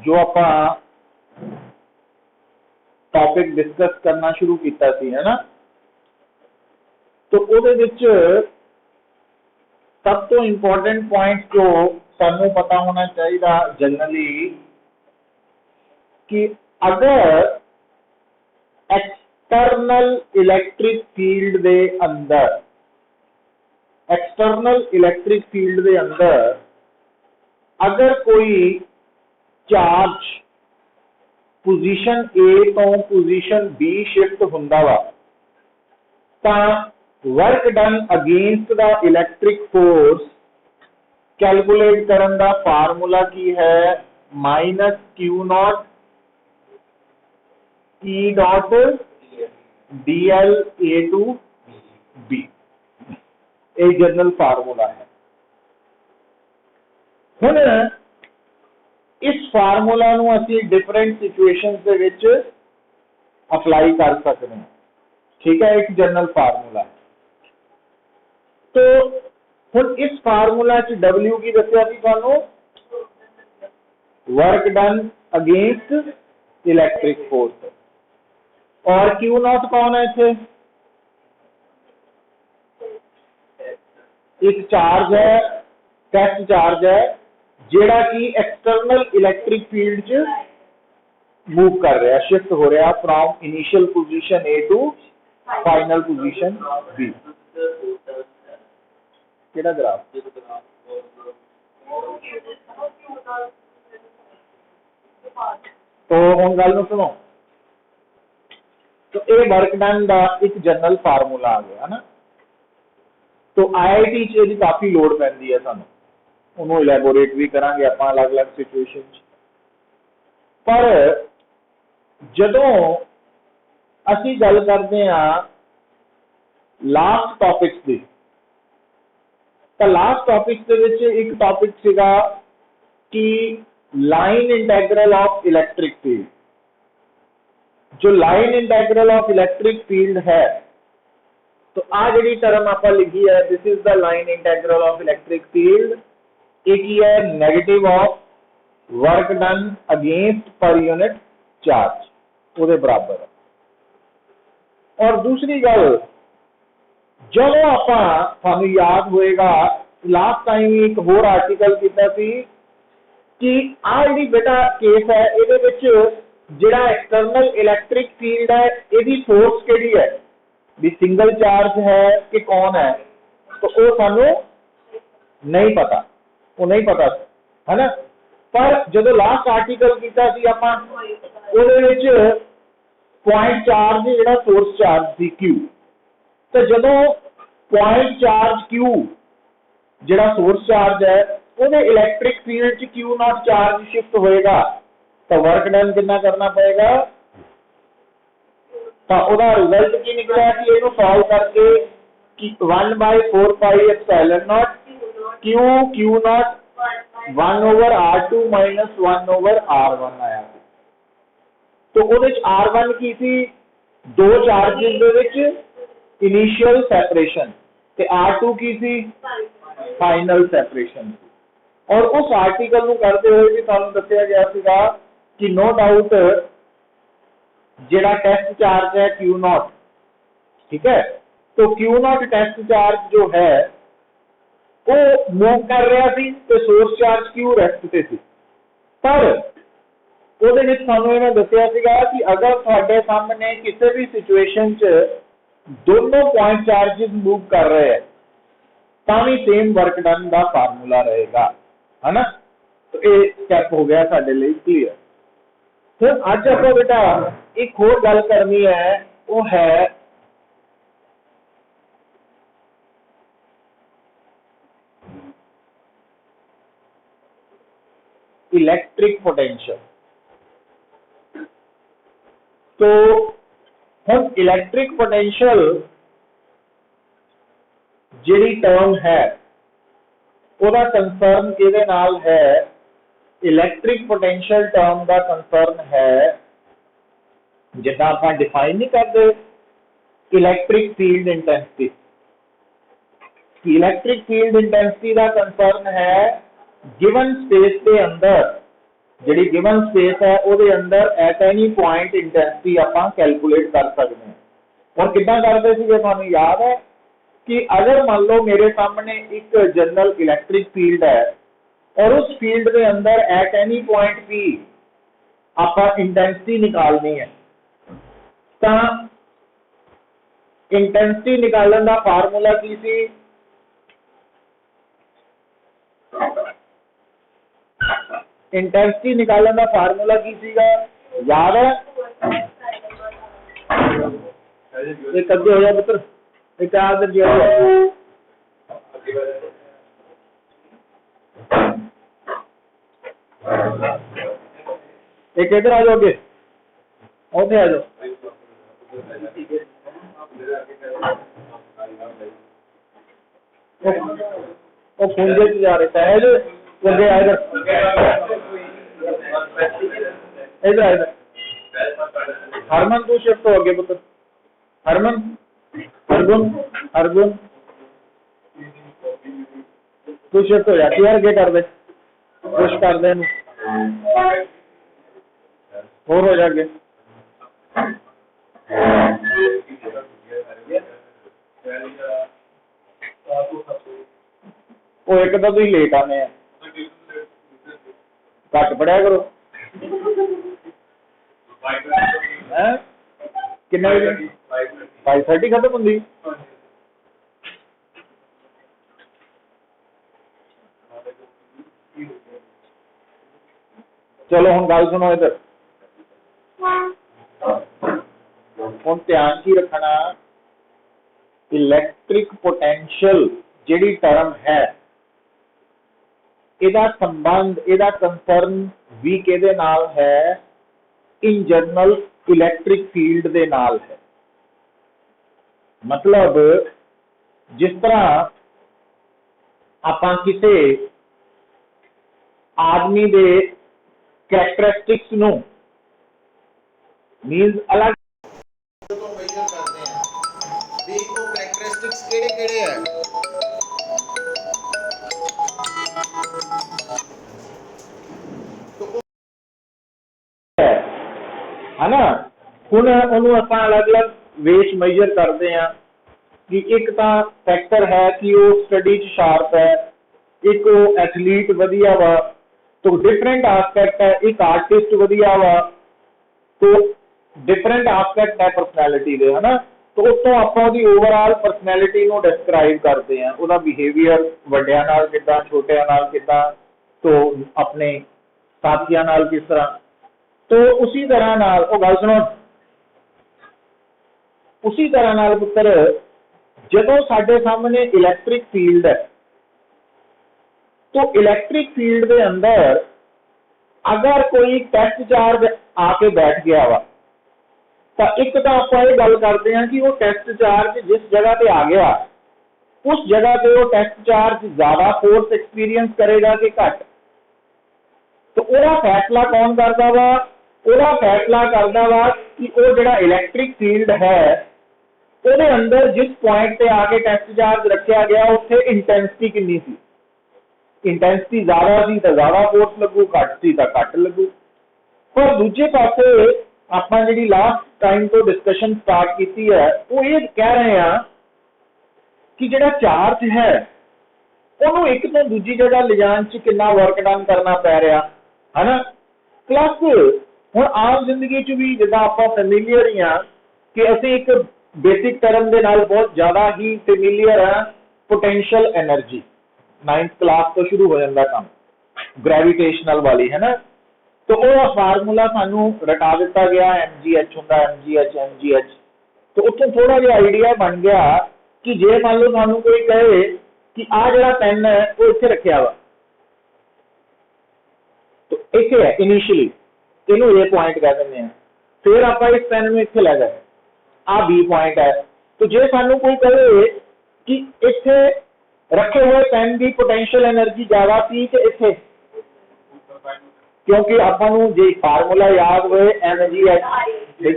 जो ਆਪਾਂ topic discuss करना शुरू किया सी है ना, तो ਉਹਦੇ ਵਿੱਚ सब तो इंपॉर्टेंट पॉइंट जो सानू पता होना चाहिए जनरली कि अगर एक्सटर्नल इलैक्ट्रिक फील्ड दे अंदर अगर कोई चार्ज पोजीशन ए तो पोजीशन बी शिफ्ट हुंदा वा तां work done against the electric force calculate करन दा फार्मूला की है minus Q naught E dot d l A to B. ये जनरल फार्मूला है। हुण इस फार्मूला नूं असीं डिफरेंट सिचुएशंस दे विच अप्लाई कर सकते हैं। ठीक है, एक जनरल फार्मूला है। तो हुण इस फार्मूला च W की दस्सिया सी तुहानूं, work done against electric force, और क्यू नॉट कौन है इत्थे, एक चार्ज है, टेस्ट चार्ज है जेड़ा कि एक्सटर्नल इलैक्ट्रिक फील्ड च मूव कर रहा है, शिफ्ट हो रहा from initial position A to final position B. केड़ा ग्राफ? तो हुण गल नूं सुनो। तो ये वर्क डन का एक जनरल फार्मूला आ गया ना। तो IIT च इसकी काफी लोड़ पैंदी है, सानूं उन्होंने इलैबोरेट भी करांगे आपां अलग अलग सिचुएशन। पर जदों असीं गल करदे हां लास्ट टॉपिक्स की, तो लास्ट टॉपिक्स दे विच एक टॉपिक सीगा कि line integral of electric field. जो line integral of electric field है, तो आ जिहड़ी टर्म आपां लिखी है, this is the line integral of electric field. एक ही है negative of work done against per unit charge, उसके बराबर है। और दूसरी गल, जो आपां थानू याद होएगा लास्ट टाइम एक होर आर्टिकल कीता सी कि आ जिहड़ी बेटा केस है, इहदे विच जिहड़ा एक्सटर्नल इलैक्ट्रिक फील्ड है, इहदी फोर्स किहड़ी है, भी सिंगल चार्ज है कि कौन है, तो वो सानू नहीं पता, वो नहीं पता है ना। पर जो लास्ट आर्टिकल किया पॉइंट चार्ज जो सोर्स चार्ज थी क्यू, तो जो पॉइंट चार्ज क्यू जो सोर्स चार्ज है वो इलैक्ट्रिक फील्ड च क्यू नॉट चार्ज शिफ्ट होएगा, तो वर्क डन कितना करना पड़ेगा। तो उसका रिजल्ट की निकला कि इहनूं सॉल्व करके कि 1/4 pi epsilon not Q not 1/R2 minus 1/R1 आया। तो उहदे च R1 की सी दो चार्जेस दे विच इनिशियल सैपरेशन, ते R2 की सी फाइनल सैपरेशन। और उस आर्टिकल नूं करते हुए भी सानूं दस्सिया गया सीगा कि नो डाउट जिहड़ा टेस्ट चार्ज है क्यू नॉट, ठीक है, तो क्यू नॉट टेस्ट चार्ज जो है वो मूव कर रहा सी ते सोर्स चार्ज क्यू रेस्ट ते सी। पर ਉਹਦੇ ਵਿੱਚ ਸਾਨੂੰ ਇਹਨਾਂ ਦੱਸਿਆ ਸੀਗਾ कि अगर ਤੁਹਾਡੇ सामने किसी भी सिचुएशन च दोनों पॉइंट चार्जेस मूव कर रहे हैं ਤਾਂ भी सेम वर्क डन का फार्मूला रहेगा, है ना। तो ये स्टेप हो गया साडे लिए क्लीयर। फिर अज आपां बेटा एक होर गल करनी है, वो है इलैक्ट्रिक पोटेंशियल। तो हम इलैक्ट्रिक पोटेंशियल जिहड़ी टर्म है ਉਹਦਾ कंसर्न किहदे नाल है, इलैक्ट्रिक पोटेंशियल टर्म का कंसर्न है जिद्दां आपां डिफाइन नहीं करते electric field intensity. Electric field intensity का कंसर्न है गिवन स्पेस के अंदर जिहड़ी गिवन स्पेस है उहदे अंदर एट एनी पॉइंट इंटेंसिटी आपां कैलकुलेट कर सकते हैं। और किद्दां करदे सीगे तुहानूं याद है कि अगर मान लो मेरे सामने एक जनरल इलैक्ट्रिक फील्ड है और उस फील्ड के अंदर एट एनी पॉइंट पी आपां इंटेंसिटी निकालनी है, तो इंटेंसिटी निकालने का फार्मूला की सी? इंटेंसिटी निकालने का फार्मूला की सीगा? याद है? एक अगे हो जाए पुत्र, एक आदर जी एक इधर आ जाओ, अगे उधर आ जाओ। वो खूंजे जा रहे थे जो लगे इधर इधर इधर। हरमन तू शिफ्ट हो अगे पुत्र, हरमन हरगुन हरगुन तू शिफ्ट हो जा यार, अगे कर दे, पुश कर दे, और हो जाएंगे। वो एक तो तुम लेट आने घट पढ़िया करो। किन्ने बजे? 5:30 खत्म होंगी। चलो हम गल सुनो इधर, हम ध्यान की रखना, इलैक्ट्रिक पोटेंशियल जिहड़ी टर्म है इहदा संबंध, इहदा कंसर्न भी किहदे नाल है? इन जनरल इलैक्ट्रिक फील्ड दे नाल है। मतलब जिस तरह आपां किसी आदमी दे कैरेक्टरिस्टिक्स नूं मीन्स अलग तो मेजर करते हैं भी वो कैरेक्टरिस्टिक्स केड़े-केड़े है। तो है ना, हुण उहनूं आपां अलग-अलग वेच मेजर करते हैं कि एक तां फैक्टर है कि वो स्टडी च शार्प है, एक वो एथलीट वधिया वा, तो डिफरेंट आस्पेक्ट है, एक आर्टिस्ट वधिया वा, तो डिफरेंट आस्पेक्ट है पर्सनैलिटी दे, है ना। तो उस आप ओवरऑल परसनैलिटी को डिस्क्राइब करते हैं, उसका बिहेवियर वड्डियां नाल किद्दां, छोटियां नाल किद्दां, तो अपने साथियों नाल किस तरह। तो उसी तरह नाल वो गल सुनो, उसी तरह नाल पुत्र जदों साडे सामने इलैक्ट्रिक फील्ड है, तो इलैक्ट्रिक फील्ड के अंदर अगर कोई टेस्ट चार्ज आके बैठ गया वा, तो एक तो आप ये गल करते हैं कि वो टेस्ट चार्ज जिस जगह पे आ गया उस जगह पे वो टेस्ट चार्ज ज्यादा फोर्स एक्सपीरियंस करेगा कि घट। तो वह फैसला कौन करता वा? वह फैसला करता वा कि वो जिहड़ा इलैक्ट्रिक फील्ड है ਉਹਦੇ अंदर जिस पॉइंट पे आके टेस्ट चार्ज रखा गया उत्थे इंटेंसिटी कितनी सी। इंटेंसिटी ज्यादा सी तो ज्यादा फोर्स लगू, घट सी तो घट लगू। पर दूजे पासे आपां जिहड़ी लास्ट टाइम तो डिस्कशन स्टार्ट की है वो ये कह रहे हैं कि जिहड़ा चार्ज है उन्होंने एक तो दूजी जगह ले जाने च कितना वर्क डन करना पै रहा है ना। प्लस हुण आम जिंदगी च भी जिद्दां आपां फैमिलियर ही हाँ कि असीं एक बेसिक टर्म के नाल बहुत ज़्यादा ही फैमिलियर है, पोटेंशियल एनर्जी 9th क्लास तो शुरू हो जाता काम, ग्रेविटेशनल वाली, है ना। तो वह फार्मूला सानू रटा दिता गया, MgH हुंदा, MgH। तो उत्थों थोड़ा जिहा आइडिया बन गया कि जे मान लो सानू कोई कहे कि आ जिहड़ा पेन है वो इत्थे रखिया वा, तो इत्थे है इनिशियली, इनू ए पॉइंट कह दिंदे हैं, फिर आपां इस पेन में इत्थे लै गए, आ बी पॉइंट है। तो जे सानू कोई कहे कि इत्थे रखे हुए पेन की पोटेंशियल एनर्जी ज्यादा थी कि इत्थे, क्योंकि आपां नू जे फार्मूला याद होए MgH,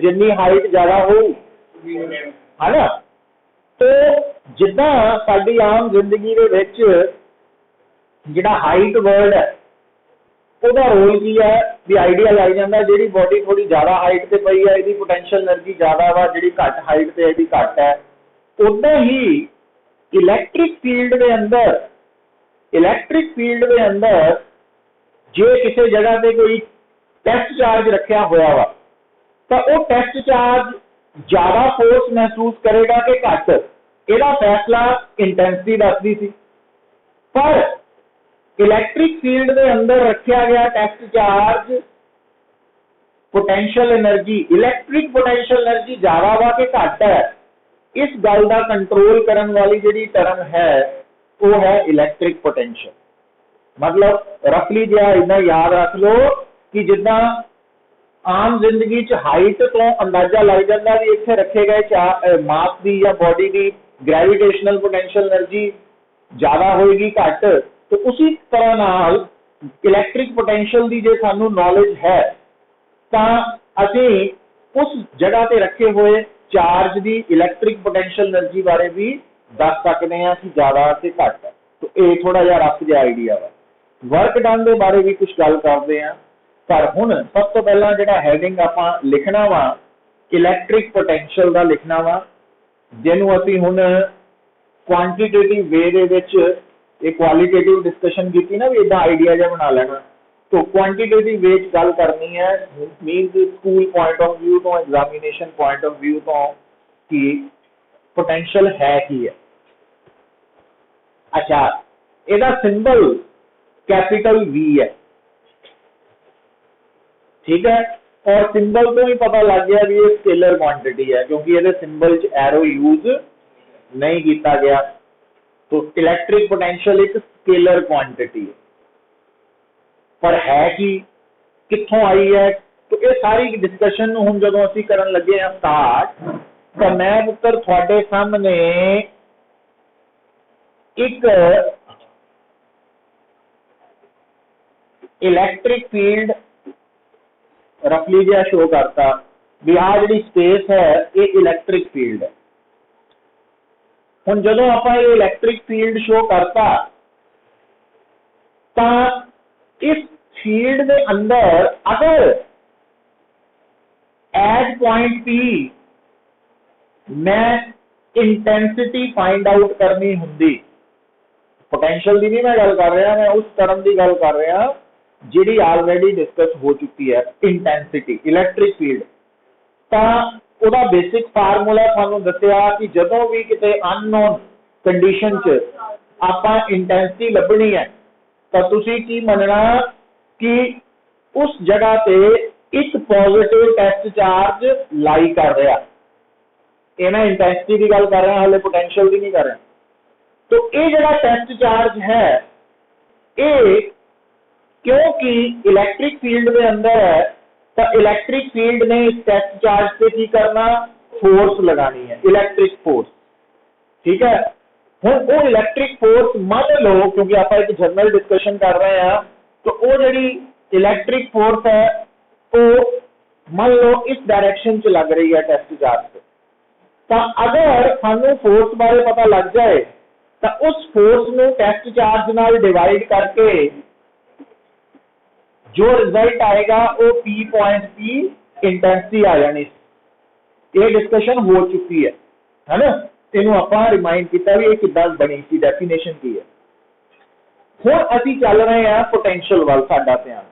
जिन्नी हाइट ज्यादा हो, है ना। तो जिद्दां साडी आम जिंदगी दे विच जिहड़ा हाइट वर्ड है ਉਹਦਾ ਰੋਲ ਕੀ ਹੈ ਵੀ ਆਈਡੀਆ ਲੱਗ ਜਾਂਦਾ ਜਿਹੜੀ ਬੋਡੀ ਥੋੜੀ ਜ਼ਿਆਦਾ ਹਾਈਟ ਤੇ ਪਈ ਹੈ ਇਹਦੀ ਪੋਟੈਂਸ਼ੀਅਲ એનર્ਜੀ ਜ਼ਿਆਦਾ ਵਾ, ਜਿਹੜੀ ਘੱਟ ਹਾਈਟ ਤੇ ਇਹਦੀ ਘੱਟ ਹੈ। ਉਦਾਂ ਹੀ ਇਲੈਕਟ੍ਰਿਕ ਫੀਲਡ ਦੇ ਅੰਦਰ ਜੇ ਕਿਸੇ ਜਗ੍ਹਾ ਤੇ ਕੋਈ ਟੈਸਟ ਚਾਰਜ ਰੱਖਿਆ ਹੋਇਆ ਵਾ ਤਾਂ ਉਹ ਟੈਸਟ ਚਾਰਜ ਜ਼ਿਆਦਾ ਫੋਰਸ ਮਹਿਸੂਸ ਕਰੇਗਾ ਕਿ ਘੱਟ, ਇਹਦਾ ਫੈਸਲਾ ਇੰਟੈਂਸਿਟੀ ਦੱਸਦੀ ਸੀ। ਪਰ ਇਲੈਕਟ੍ਰਿਕ ਫੀਲਡ ਦੇ ਅੰਦਰ ਰੱਖਿਆ ਗਿਆ test charge potential energy, electric potential energy ਜ਼ਿਆਦਾ ਵਾ ਕਿ ਘੱਟ ਹੈ, ਇਸ ਗੱਲ ਦਾ ਕੰਟਰੋਲ ਕਰਨ ਵਾਲੀ ਜਿਹੜੀ ਟਰਮ ਹੈ ਉਹ ਹੈ ਇਲੈਕਟ੍ਰਿਕ ਪੋਟੈਂਸ਼ੀਅਲ। मतलब रफली जिहा इन्ना याद रख लो कि जिद्दां आम जिंदगी च हाइट तो अंदाजा लग जाता भी इत्थे रखे गए मास की या बॉडी की ग्रेविटेशनल पोटेंशियल एनर्जी ज़्यादा होएगी घट, तो उसी तरह नाल इलैक्ट्रिक पोटेंशियल की जे सानू नॉलेज है तो असीं उस जगह ते रखे हुए चार्ज की इलैक्ट्रिक पोटेंशियल एनर्जी बारे भी दस सकते हैं कि ज़्यादा से घट है। तो ये थोड़ा जिहा रफ जिहा आइडिया वा। वर्क डन के बारे भी कुछ गल करते हैं, पर हुण सब तो पहला जिहड़ा हैडिंग आपां लिखना वा इलैक्ट्रिक पोटेंशियल का लिखना वा, जिहनूं असीं हुण क्वांटिटेटिव वे दे विच एक क्वालिटेटिव डिस्कशन की ना भी इदा आइडिया जिहा बना लेना। तो क्वांटिटेटिव वे च गल करनी है मीनस स्कूल पॉइंट ऑफ व्यू तो एग्जामिनेशन पॉइंट ऑफ व्यू तो कि पोटेंशियल है की है। अच्छा, ਇਹਦਾ सिंबल कैपिटल V है, ठीक है, और सिंबल तो ही पता लग गया भी ये स्केलर क्वांटिटी है क्योंकि ये सिंबल च एरो यूज नहीं किया गया। तो इलैक्ट्रिक पोटेंशियल एक स्केलर क्वांटिटी है, पर है कि कित्थों आई है, तो ये सारी डिस्कशन हुण जदों असीं करन लगे हैं स्टार्ट, तो मैं पुत्तर तुहाडे सामने एक इलैक्ट्रिक फील्ड रफली जिहा शो करता भी आ जिहड़ी स्पेस है ये इलैक्ट्रिक फील्ड है। हुण जदों आपां ये इलैक्ट्रिक फील्ड शो करता तां इस फील्ड दे अंदर अगर एट पॉइंट P मैं इंटेंसिटी फाइंड आउट करनी हुंदी, पोटेंशियल की नहीं मैं गल कर रहा, मैं उस टर्म की गल कर रहा जिहड़ी ऑलरेडी डिस्कस हो चुकी है, इंटेंसिटी इलैक्ट्रिक फील्ड। तो उहदा बेसिक फार्मूला तुहानूं दस्सिया कि जदों भी किते अननोन कंडीशन च आपां इंटेंसिटी लभनी है तो तुसीं की मनना कि उस जगह ते एक पॉजिटिव टेस्ट चार्ज लाई कर रहा, ये मैं इंटेंसिटी की गल कर रहा, हाले पोटेंशियल की नहीं कर रहा। तो ये जड़ा टेस्ट चार्ज है ये क्योंकि इलैक्ट्रिक फील्ड के अंदर है तो इलैक्ट्रिक फील्ड ने इस टेस्ट चार्ज पे की करना, फोर्स लगानी है, इलैक्ट्रिक फोर्स, ठीक है। हुण वो इलैक्ट्रिक फोर्स मान लो, क्योंकि आप एक जनरल डिस्कशन कर रहे हैं, तो वो जी इलैक्ट्रिक फोर्स है वो मान लो इस डायरेक्शन च लग रही है टेस्ट चार्ज से, तो अगर सानू फोर्स बारे पता लग जाए तो उस फोर्स को टेस्ट चार्ज नाल डिवाइड करके जो रिजल्ट आएगा वो P पॉइंट P इंटेंसिटी आ जानी। ये डिस्कशन हो चुकी है ना, इनू आपां रिमाइंड किया भी ये किद्दां बनी सी, डेफिनेशन की है। हुण असीं चल रहे हैं पोटेंशियल वाल, साडा ध्यान।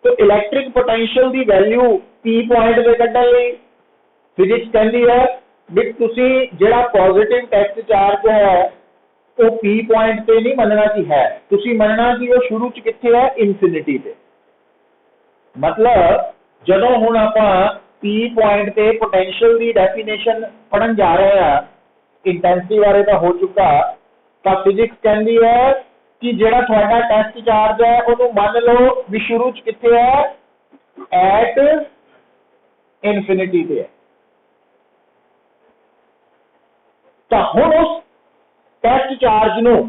तो इलैक्ट्रिक पोटेंशियल की वैल्यू P पॉइंट पे कड्ढण लई फिजिक्स कहती है भी तुसीं जिहड़ा पॉजिटिव टेस्ट चार्ज है वो P पॉइंट पे नहीं मनना कि है, तुसीं मनना कि वो शुरू च कित्थे है, इनफिनिटी पे। मतलब जदों हुण आपां P पॉइंट पे पोटेंशियल की डेफिनेशन पढ़न जा रहे हैं, इंटेंसिटी बारे तो हो चुका, तो फिजिक्स कहती है कि जिहड़ा तुहाडा टेस्ट चार्ज है उहनूं मान लो भी शुरू च कित्थे है, एट इनफिनिटी पे है। तो हुण उस टेस्ट चार्ज नूं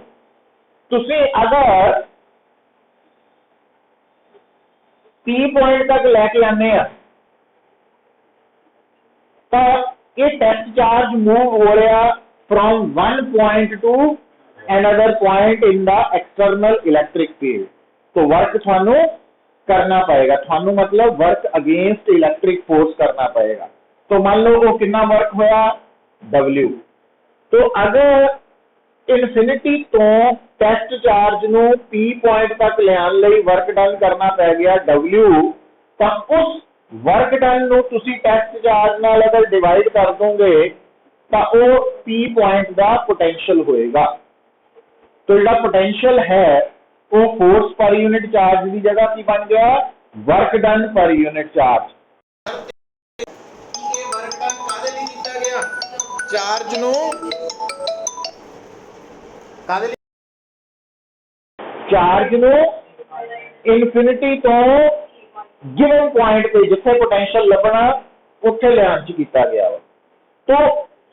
तुसीं अगर P पॉइंट तक लैके आने तो ये टेस्ट चार्ज मूव हो रहा from one point two another point in the external electric field. तो वर्क थानू करना पएगा थानू, मतलब वर्क अगेंस्ट इलैक्ट्रिक फोर्स करना पएगा। तो मान लो वो कितना वर्क होया W। तो अगर इनफिनिटी तो टेस्ट चार्ज नू P पॉइंट तक लियान लई वर्क डन करना पै गया W, तो उस वर्क डन नू तुसी टेस्ट चार्ज नाल अगर डिवाइड कर दोगे तो वो P पॉइंट का पोटेंशियल होएगा। तो जो पोटेंशियल है वो फोर्स पर यूनिट चार्ज की जगह की बन गया वर्क डन पर यूनिट चार्ज। ये वर्क डन कादे लिए कीता गया? चार्ज नू कादे लिए? चार्ज नू इनफिनिटी तो गिवन पॉइंट पे जिथे पोटेंशियल लभना उत्थे लियान च कीता गया वा। तो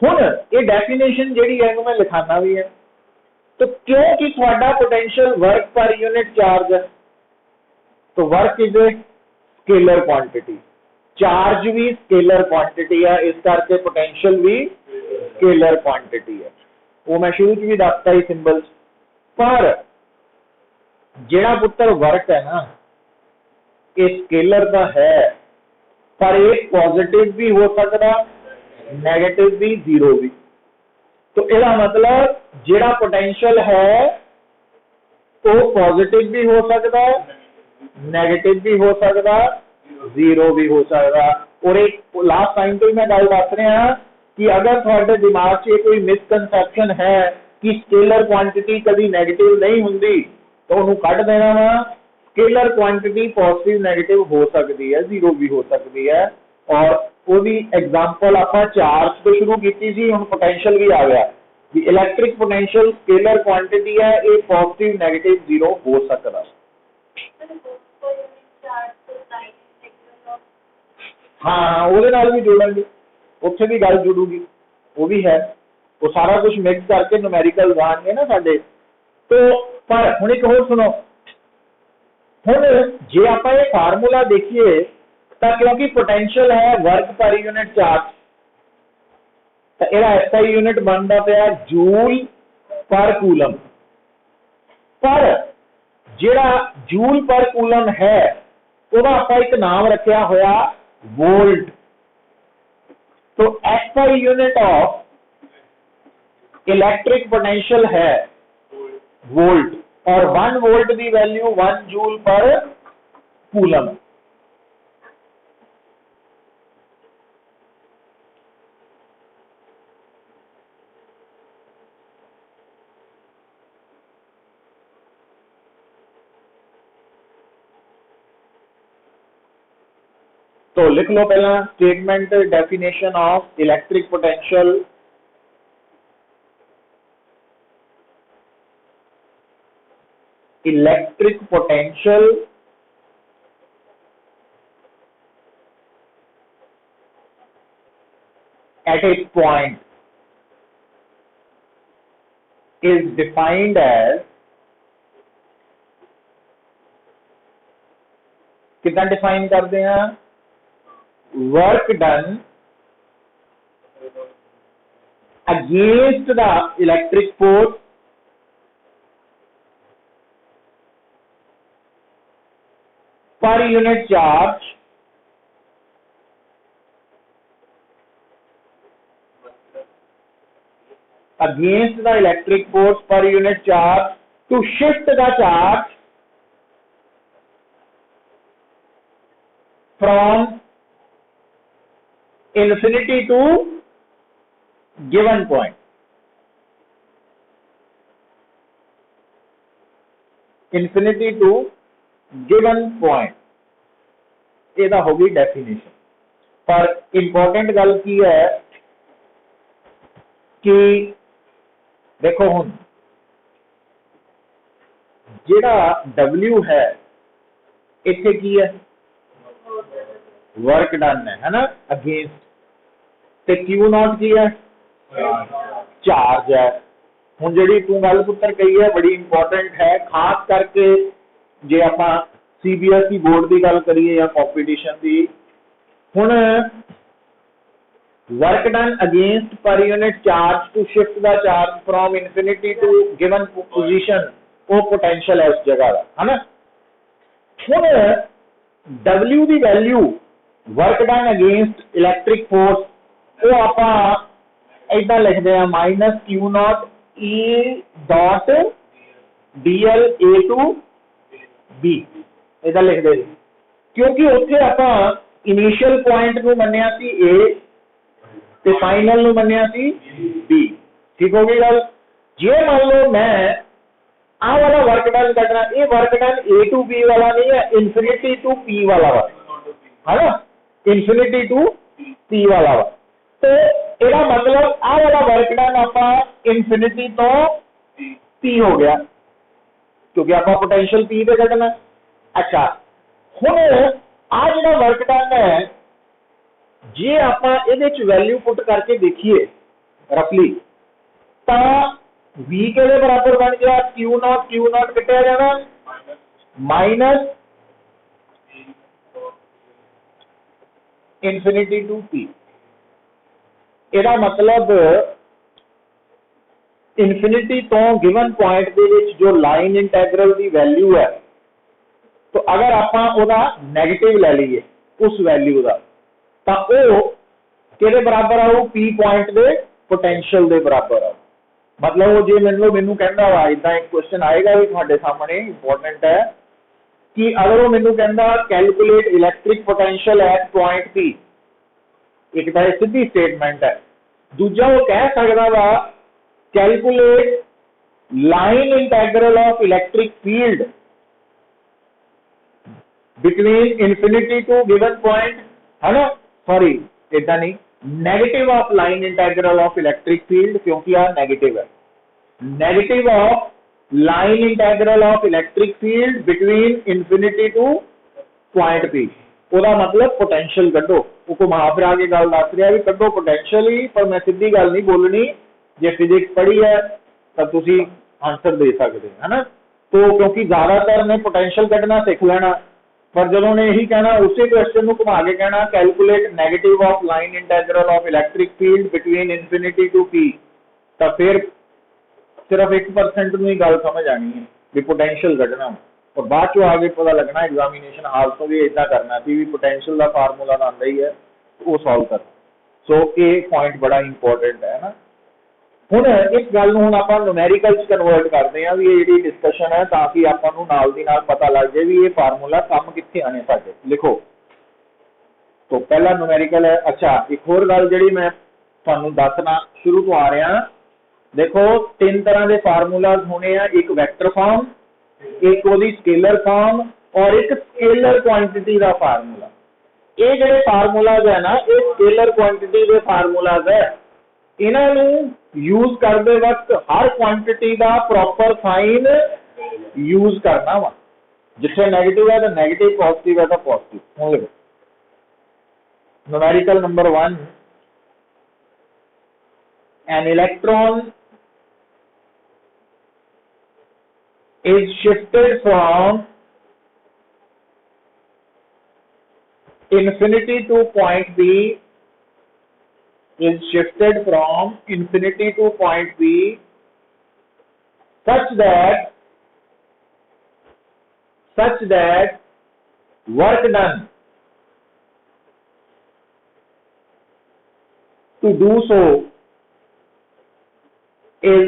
हुण ये डेफिनेशन जिहड़ी है मैं लिखाना भी है। तो क्योंकि थोड़ा पोटेंशियल वर्क पर यूनिट चार्ज है, तो work is a scalar quantity, charge भी स्केलर क्वांटिटी है, इस करके पोटेंशियल भी स्केलर क्वांटिटी है। वो मैं शुरू भी दसता ही सिंबल्स। पर जेड़ा पुत्र वर्क है ना ये स्केलर का है, पर एक पॉजिटिव भी हो सकता नेगेटिव भी जीरो भी। तो इसका मतलब जेड़ा पोटेंशियल है वो पॉजिटिव भी हो सकता है, नेगेटिव भी हो सकता, जीरो भी हो सकता। और एक लास्ट टाइम तो मैं गल दस रहा कि अगर थोड़े दिमाग से कोई मिसकंसेप्शन है कि स्केलर क्वांटिटी कभी नेगेटिव नहीं होंगी तो उन्होंने कट देना वा। स्केलर क्वांटिटी पॉजिटिव नेगेटिव हो सकती है, जीरो भी हो सकती है। और वो एग्जाम्पल आप चार्ज तो शुरू की थी, हम पोटेंशियल भी आ गया कि इलैक्ट्रिक पोटेंशियल स्केलर क्वांटिटी है, ये पॉजिटिव नेगेटिव जीरो हो सकता। हाँ वो भी जोड़ेंगे, उत्थे भी गल जुड़ूगी, वो भी है। वो सारा कुछ मिक्स करके न्यूमेरिकल जाएंगे ना साडे। तो पर हुण एक होर सुनो, हुण जे आपां ये फार्मूला देखिए तो क्योंकि पोटेंशियल है वर्क पर यूनिट चार्ज, तो यह SI यूनिट बनता पाया जूल पर कूलम। पर जेड़ा जूल पर कूलम है वह आपां एक नाम रखा होया वोल्ट। तो SI unit of electric potential है वोल्ट, और 1 वोल्ट की वैल्यू 1 जूल पर कूलम। तो लिख लो पहला statement definition of electric potential. Electric potential at a point is defined as, कितना डिफाइन करते हैं, work done against the electric force पर unit charge against the electric force per unit charge to shift the charge from infinity to given point. Infinity to given point, ये होगी definition. पर important गल की है कि देखो हुन जेड़ा W है इत्थे की है वर्क डन है ना अगेंस्ट, ते Q नॉट की है चार्ज है। हुन जेड़ी तू गल पुत्र कही है बड़ी इंपॉर्टेंट है, खास करके जे आपां CBSE बोर्ड की गल करिए या कॉम्पीटिशन की। हुन work done against per unit charge to shift the charge from infinity to given position, वो पोटेंशियल है उस जगह का, है ना। हुण W की value work done against electric force वो आपां इदां लिखते हैं minus Q naught E dot DL A to B इदां लिखते हैं क्योंकि उत्थे आपां इनिशियल पॉइंट नूं मन्निया सी A ते फाइनल नूं मन्निया सी B। ठीक हो गई गल। जे मान लो मैं आ वाला वर्क डन करना, ये work done A to B वाला नहीं है, इन्फिनिटी टू P वाला वा है ना, इन्फिनिटी टू P वाला वा। तो ਇਹਦਾ मतलब आ वाला वर्क डन ਆਪਾਂ इन्फिनिटी तो P हो गया क्योंकि ਆਪਾਂ पोटेंशियल P पे ਕੱਢਣਾ। अच्छा ਹੁਣ आ ਜਿਹੜਾ वर्क डन है जे ਆਪਾਂ ਇਹਦੇ ਚ वैल्यू पुट करके देखिए रफली तो V के बराबर बन गया क्यू नॉट कटिया जाना माइनस इन्फिनिटी टू P। ਇਹਦਾ मतलब इन्फिनिटी तो गिवन पॉइंट ਦੇ ਵਿੱਚ जो लाइन इंटैग्रल की वैल्यू है तो अगर ਆਪਾਂ ਉਹਦਾ नेगेटिव ले लीए उस वैल्यू का तो वो किहदे बराबर आऊ P पॉइंट ਦੇ पोटेंशियल ਦੇ बराबर आऊ। मतलब वो जे मैनू कहता वा इदा एक क्वेश्चन आएगा भी तुहाडे सामने इंपॉर्टेंट है कि अगर वो मैनू कहता calculate electric potential at point P, एक तो सीधी स्टेटमेंट है, दूजा वो कह सकता वा calculate line integral of electric field between infinity to given point है ना, सॉरी इदा नहीं, negative of line integral of electric field क्योंकि यह नेगेटिव है, negative of line integral of electric field between infinity to point P। ਉਹਦਾ मतलब potential कड्डो, वो घुमा फिरा के गल दस रहा भी कड्डो पोटेंशियल ही, पर मैं सीधी गल नहीं बोलनी, जे फिजिक्स पढ़ी है तो तुसी आंसर दे सकते है ना। तो क्योंकि ज्यादातर ने पोटेंशियल कड्डना सीख लेना, पर जो ने यही कहना उसी क्वेश्चन को घुमा के कहना calculate negative of line integral of electric field between infinity to P, तो फिर सिर्फ 1% में ही गल समझ आनी है भी पोटेंशियल कड्डना, और बाद चो आगे पता लगना एग्जामिनेशन हाल तो भी इदा करना भी पोटेंशियल का फार्मूला तो आंदा ही है वो सॉल्व कर। सो ये पॉइंट बड़ा इंपॉर्टेंट है ना। हुण इस गल नूं हुण आपां न्यूमेरिकल च कन्वर्ट करते हैं भी ये जिहड़ी डिस्कशन है ताकि आपां नूं नाल दी नाल पता लग जाए भी ये फार्मूला काम कित्थे आने साडे। लिखो तो पहला न्यूमेरिकल है। अच्छा एक होर गल जिहड़ी मैं तुहानूं दसना शुरू तो आ रहा, देखो 3 तरह के फार्मूलाज होने हैं, एक वैक्टर फॉर्म, एक ओदी स्केलर फॉर्म और एक स्केलर क्वांटिटी का फार्मूला। ये जो फार्मूलाज है ना ये स्केलर क्वांटिटी के फार्मूलाज है, इन्हों यूज करते वक्त हर क्वांटिटी का प्रॉपर साइन यूज करना वा, जिथे नेगेटिव है तो नेगेटिव, पॉजिटिव है तो पॉजिटिव। हूँ लिखो numerical number 1, an electron is shifted from infinity to point B, is shifted from infinity to point B such that work done to do so is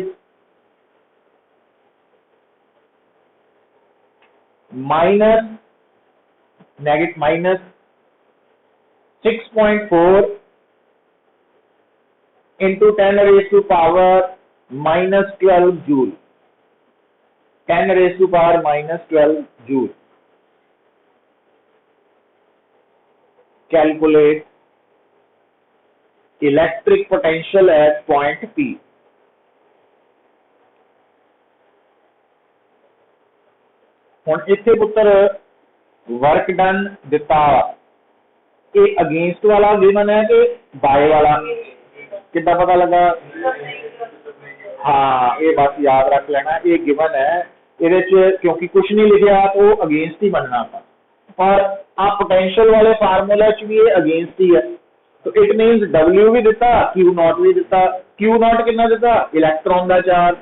minus 6.4 into 10 raised to power minus 12 joule, 10 raised to power minus 12 joule। Calculate electric potential at point P। हुण इत्थे पुत्र work done दिता, ये against वाला given है कि bye वाला, कितना पता लगा? हाँ ये बस याद रख लेना, ये गिवन है, ये क्योंकि कुछ नहीं लिखा तो अगेंस्ट ही बनना था, और आप पोटेंशियल वाले फार्मूला च भी ये अगेंस्ट ही है, तो इट मीनस W भी दिता, Q नॉट भी दिता। Q नॉट कितना दिता? इलैक्ट्रॉन का चार्ज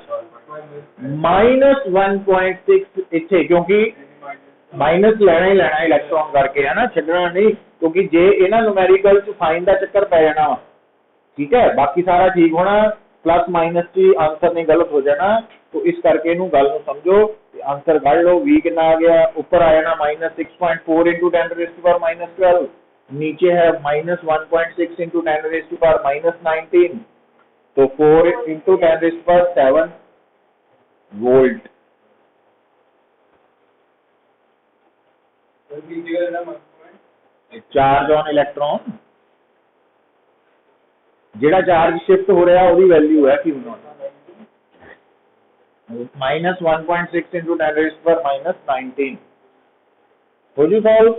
-1.6 इत्थे, क्योंकि माइनस लेना ही लेना इलैक्ट्रॉन करके, है ना, छड्डना नहीं, क्योंकि जे इन्हां न्यूमेरिकल च साइन का चक्कर पै जाना वा, ठीक है, बाकी सारा ठीक होना, प्लस माइनस च आंसर नहीं गलत हो जाना। तो इस करके इनू गल नू समझो, आंसर कढ़ लो। वी कितना आ गया, ऊपर आ जाना -6.4 इंटू 10⁻⁻12, नीचे है -1.6 इंटू 10⁻⁻19, तो 4 into 10⁻7 volt. Charge on electron, जेड़ा चार्ज शिफ्ट हो रहा है वैल्यू है Q नॉट, -1.6 इंटू 10⁻⁻19 हो जू सॉल्व।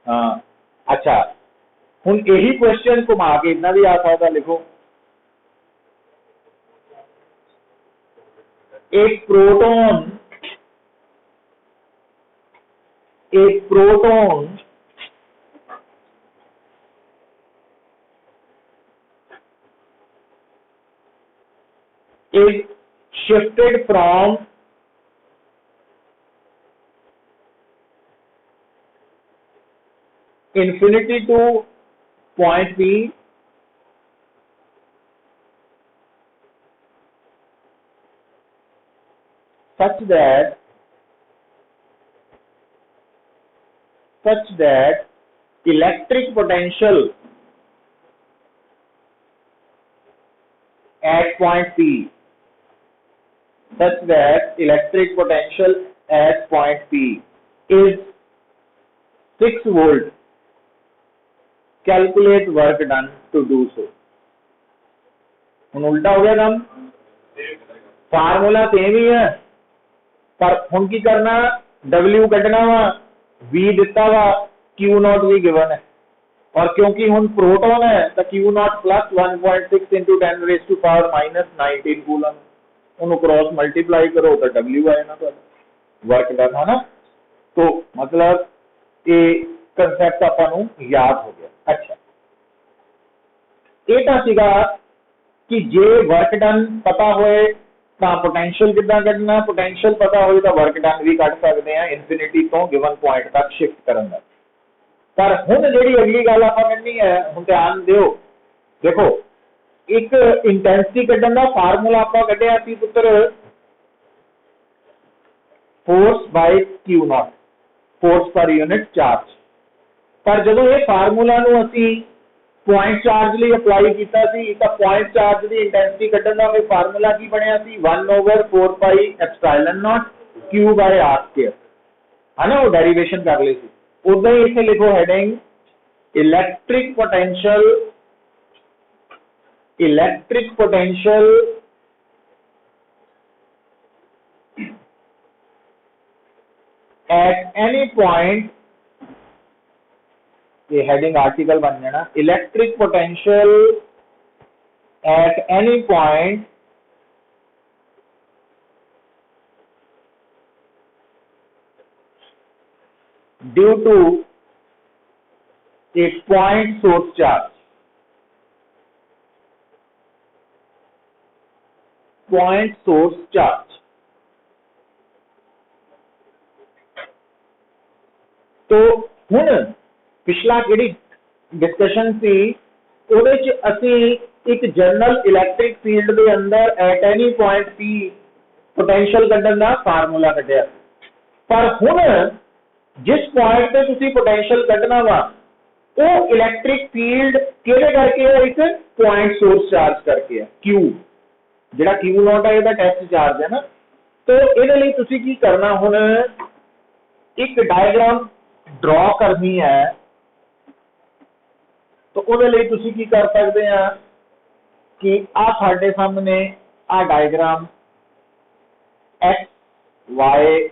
हाँ अच्छा, हुण यही क्वेश्चन घुमा के इतना भी आ सकता, लिखो एक proton is shifted from infinity to point P such that electric potential at point P is 6 volt. Calculate work done to do so. हुण उल्टा हो गया काम, फार्मूला सेम ही है, पर हुण की करना, W कढ़ना वा, V दिता वा, Q नॉट भी गिवन है, और क्योंकि हुण प्रोटॉन है तो Q not plus 1.6 into 10⁻⁻19 coulomb, उन्होंने क्रॉस मल्टीप्लाई करो तो W आए ना, तो वर्क डन है ना। तो मतलब ये कंसेप्ट आपको याद हो गया। अच्छा, ये तो सीगा कि जे वर्क डन पता होए तो पोटेंशियल कितना कढ़ना, पोटेंशियल पता होए तो वर्क डन भी कढ़ सकते हैं इनफिनिटी तो गिवन पॉइंट तक शिफ्ट करने का। पर हुण जिहड़ी अगली गल आपां करनी है, हुण ध्यान दिओ, देखो एक इंटेंसिटी कढ़न का फार्मूला आपां कढ़िया सी पुत्र, force by Q not, force पर यूनिट चार्ज। पर जब ये फार्मूला नू असी पॉइंट चार्ज लिए अप्लाई किया सी, तो पॉइंट चार्ज की इंटेंसिटी कढ़न का फार्मूला की बनया सी, 1/4πε0 Q बाय r स्क्वायर, है ना, वो डेरिवेशन कर ली सी। उदा ही इसे लिखो heading electric potential at any point, ये हेडिंग आर्टिकल बन जाना, electric potential at any point due to a point source charge, point source charge. तो हुण पिछला जिहड़ी डिस्कशन सी उहदे च असी एक जनरल इलैक्ट्रिक फील्ड के अंदर at any point P potential कढ़न का फार्मूला कढ़िया, पर हुण जिस पॉइंट पे तुसी पोटेंशियल कढ़ना वा वो इलैक्ट्रिक फील्ड किहदे करके है, एक पॉइंट सोर्स चार्ज करके है, Q जिहड़ा Q नॉट है इहदा टेस्ट चार्ज है ना। तो इहदे लई तुसी की करना, हुण एक डायग्राम ड्रॉ करनी है, तो उहदे लई तुसी की कर सकते हैं कि आ साडे सामने आ diagram X Y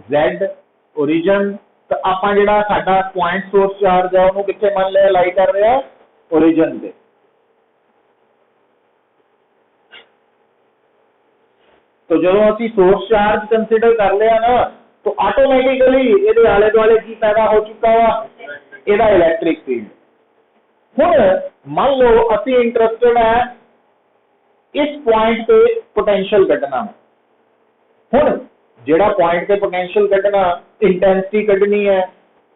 Z origin, तो आपां जिहड़ा साडा पॉइंट सोर्स चार्ज है उहनूं कित्थे मान लिया, लाई कर रहा ओरिजिन ते। तो जो असी सोर्स चार्ज कंसीडर कर लिया ना, तो ऑटोमैटिकली इहदे आले दुआले की पैदा हो चुका वा, इहदा इलैक्ट्रिक फील्ड। हुण मान लो असी इंटरस्टेड है इस पॉइंट पे पोटेंशियल कढ़ना। हुण जिहड़ा पॉइंट पे पोटेंशियल कढ़ना इंटेंसिटी कढ़नी है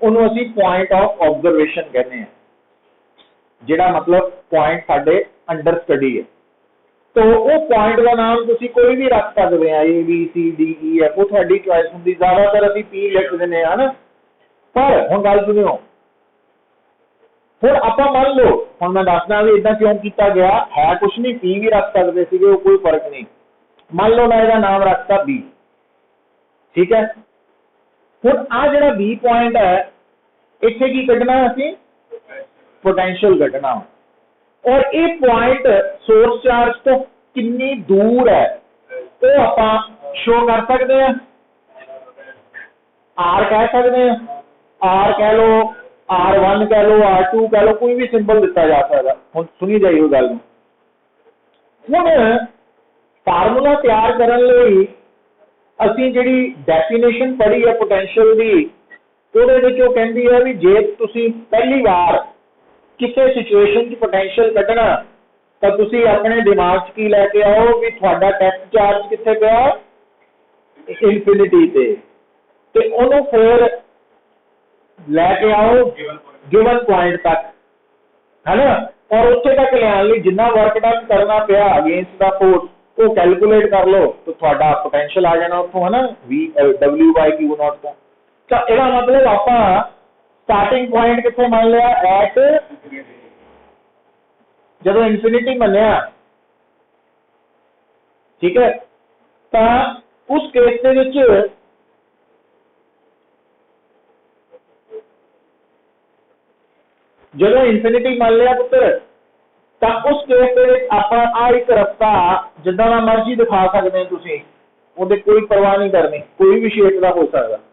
उन्होंने असीं पॉइंट ऑफ ऑब्जरवेशन कहने हैं, जिहड़ा मतलब पॉइंट साडे अंडर स्टडी है। तो वो पॉइंट का नाम तुसी कोई भी रख सकते हैं, A B C D E F, वो तुहाडी चॉइस होंदी। ज़्यादातर असीं पी लिख दिंदे हैं ना, पर हुण गल सुनियो, हुण आपां मान लो, हुण मैं दसदा भी इदां क्यों किया गया है, कुछ नहीं, पी भी रख सकते सीगे, कोई फर्क नहीं। मान लो मैं इहदा नाम रखता बी, ठीक है। हुण आ जिहड़ा बी पॉइंट है इत्थे की कढ़ना असीं पोटेंशियल कढ़ना, और ये पॉइंट सोर्स चार्ज तो कितनी दूर है वो आपां शो कर सकते हैं। आर कह सकते हैं, आर कह लो, R1 कह लो, R2 कह लो, कोई भी सिंबल दिता जा सकता। हुण सुनी जाइए गल। हुण फार्मूला तैयार करने लई असीं जिहड़ी डेफिनेशन पढ़ी है पोटेंशियल दी, ਉਹਦੇ ਵਿੱਚ ਉਹ ਕਹਿੰਦੀ है भी जे तुसीं पहली बार किसी सिचुएशन पोटेंशियल कढ़ना तो तुसीं अपने दिमाग च की लैके आओ भी तुहाडा टेस्ट चार्ज कित्थे पिया, इनफिनिटी ते उहनूं फिर लैके आओ गिवन पॉइंट तक, है ना, और उत्थे तक लियाण लई जिन्ना वर्क डन करना पिया अगेंस्ट द फोर्स वो कैलकुलेट कर लो तो तुहाडा पोटेंशियल आ जाना उत्थों, है ना, W/Q0 तो। तो इसका मतलब आपां स्टार्टिंग पॉइंट कितने मान लिया, एट जदों इनफिनिटी मनिया, ठीक है। तो उस केस के विच जदों इनफिनिटी मान लिया पुत्र, तो उस केस के विच आपां आ एक रस्ता जिद्दां दा मर्जी दिखा सकते हैं तुसीं, उहदी कोई परवाह नहीं करनी, कोई भी शेप का हो सकता,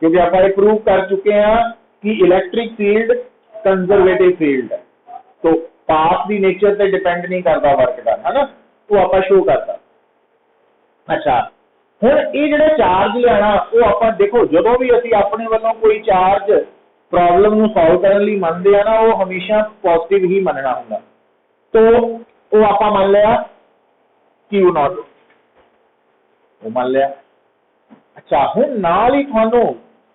क्योंकि आप ये प्रूव कर चुके हैं कि इलैक्ट्रिक फील्ड कंजरवेटिव फील्ड है, तो पाथ की नेचर से डिपेंड नहीं करता वर्क डन, है ना, वो आप शो करता। अच्छा, हुण ये जिहड़ा चार्ज लियाना वो आप देखो, जदों भी असीं अपने वालों कोई चार्ज प्रॉब्लम नूं सॉल्व करने लई मनदे आ ना, वो हमेशा पॉजिटिव ही मनना हुंदा। तो वो आप मान लिया Q0, वो मान लिया। अच्छा, हुण नाल ही तुहानूं